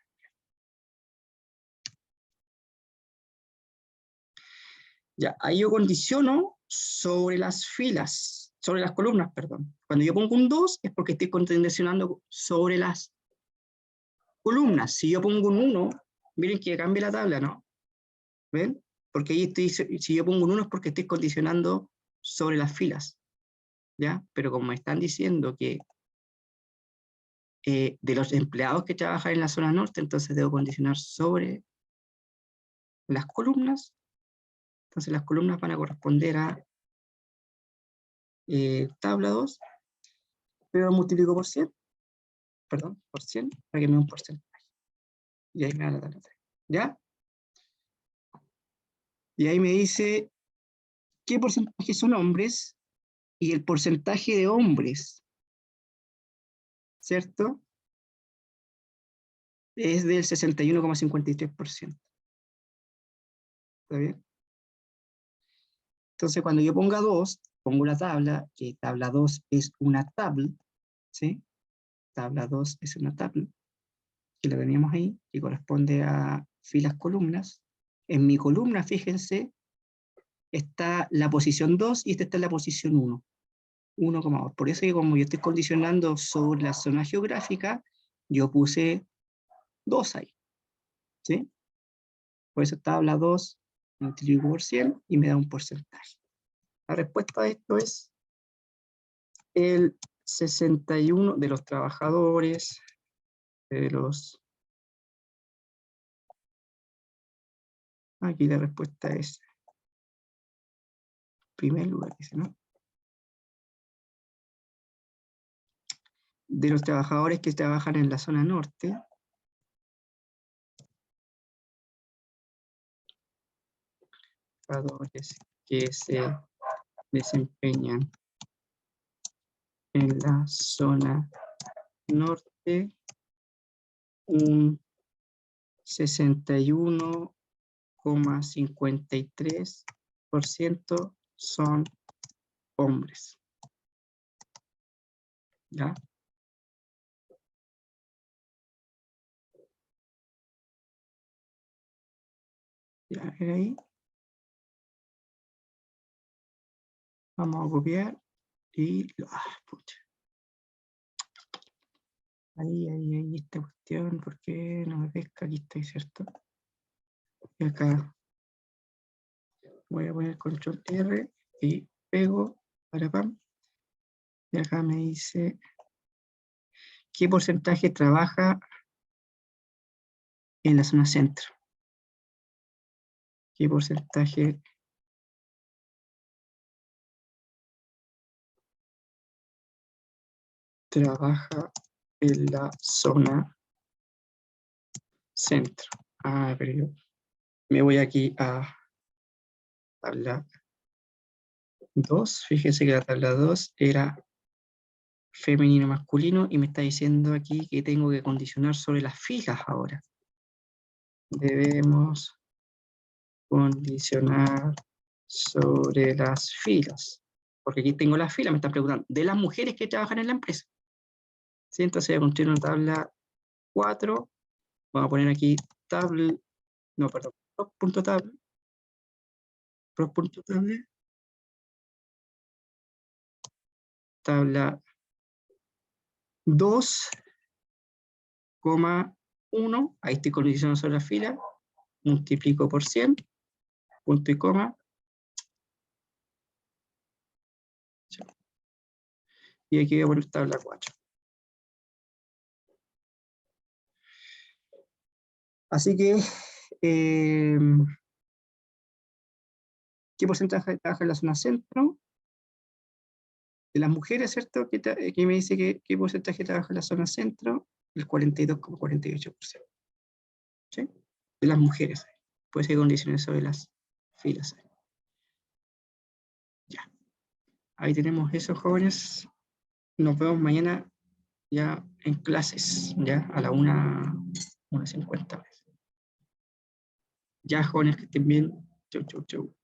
Ya, ahí yo condiciono sobre las filas, sobre las columnas, perdón. Cuando yo pongo un 2 es porque estoy condicionando sobre las columnas. Si yo pongo un 1, miren que cambia la tabla, ¿no? ¿Ven? Porque ahí si yo pongo un 1 es porque estoy condicionando sobre las filas, ¿ya? Pero como me están diciendo que de los empleados que trabajan en la zona norte, entonces debo condicionar sobre las columnas. Entonces las columnas van a corresponder a tabla 2, pero multiplico por 100, perdón, por 100, para que me dé un porcentaje. Y ahí me da la tabla 3, ¿ya? Y ahí me dice qué porcentaje son hombres y el porcentaje de hombres, ¿cierto? Es del 61,53%. ¿Está bien? Entonces, cuando yo ponga 2, pongo la tabla, que tabla 2 es una tabla, ¿sí? Tabla 2 es una tabla, que la teníamos ahí, que corresponde a filas columnas. En mi columna, fíjense, está la posición 2 y esta está en la posición 1. 1,2. Por eso que como yo estoy condicionando sobre la zona geográfica, yo puse 2 ahí, ¿sí? Por eso tabla 2 multiplico por 100 y me da un porcentaje. La respuesta a esto es el 61 de los trabajadores, de los Aquí la respuesta es primer lugar, dice, ¿no? De los trabajadores que trabajan en la zona norte, trabajadores que se desempeñan en la zona norte, un 61,53% son hombres. ¿Ya? Ya, ahí. Vamos a copiar y... pucha. Ahí, esta cuestión, ¿por qué no me pesca? Aquí está, ¿cierto? Y acá voy a poner control R y pego para pam. Y acá me dice qué porcentaje trabaja en la zona centro. ¿Qué porcentaje trabaja en la zona centro? Ah, pero yo me voy aquí a tabla 2. Fíjense que la tabla 2 era femenino masculino y me está diciendo aquí que tengo que condicionar sobre las filas ahora. Debemos condicionar sobre las filas. Porque aquí tengo las filas, me están preguntando, de las mujeres que trabajan en la empresa. ¿Sí? Entonces voy a construir una tabla 4. Vamos a poner aquí tabla, no, perdón, proc.table. Proc.table. Tabla 2,1. Ahí estoy condicionando sobre la fila. Multiplico por 100. Punto y coma. Y aquí voy a poner tabla 4. Así que, ¿qué porcentaje trabaja en la zona centro? De las mujeres, ¿cierto? Que me dice que qué porcentaje trabaja en la zona centro, el 42,48%. ¿Sí? De las mujeres. Puede ser condiciones sobre las filas. Ya. Ahí tenemos eso, jóvenes. Nos vemos mañana ya en clases, ya a la 1:50. Ya, jóvenes, que estén bien. Chau, chau, chau.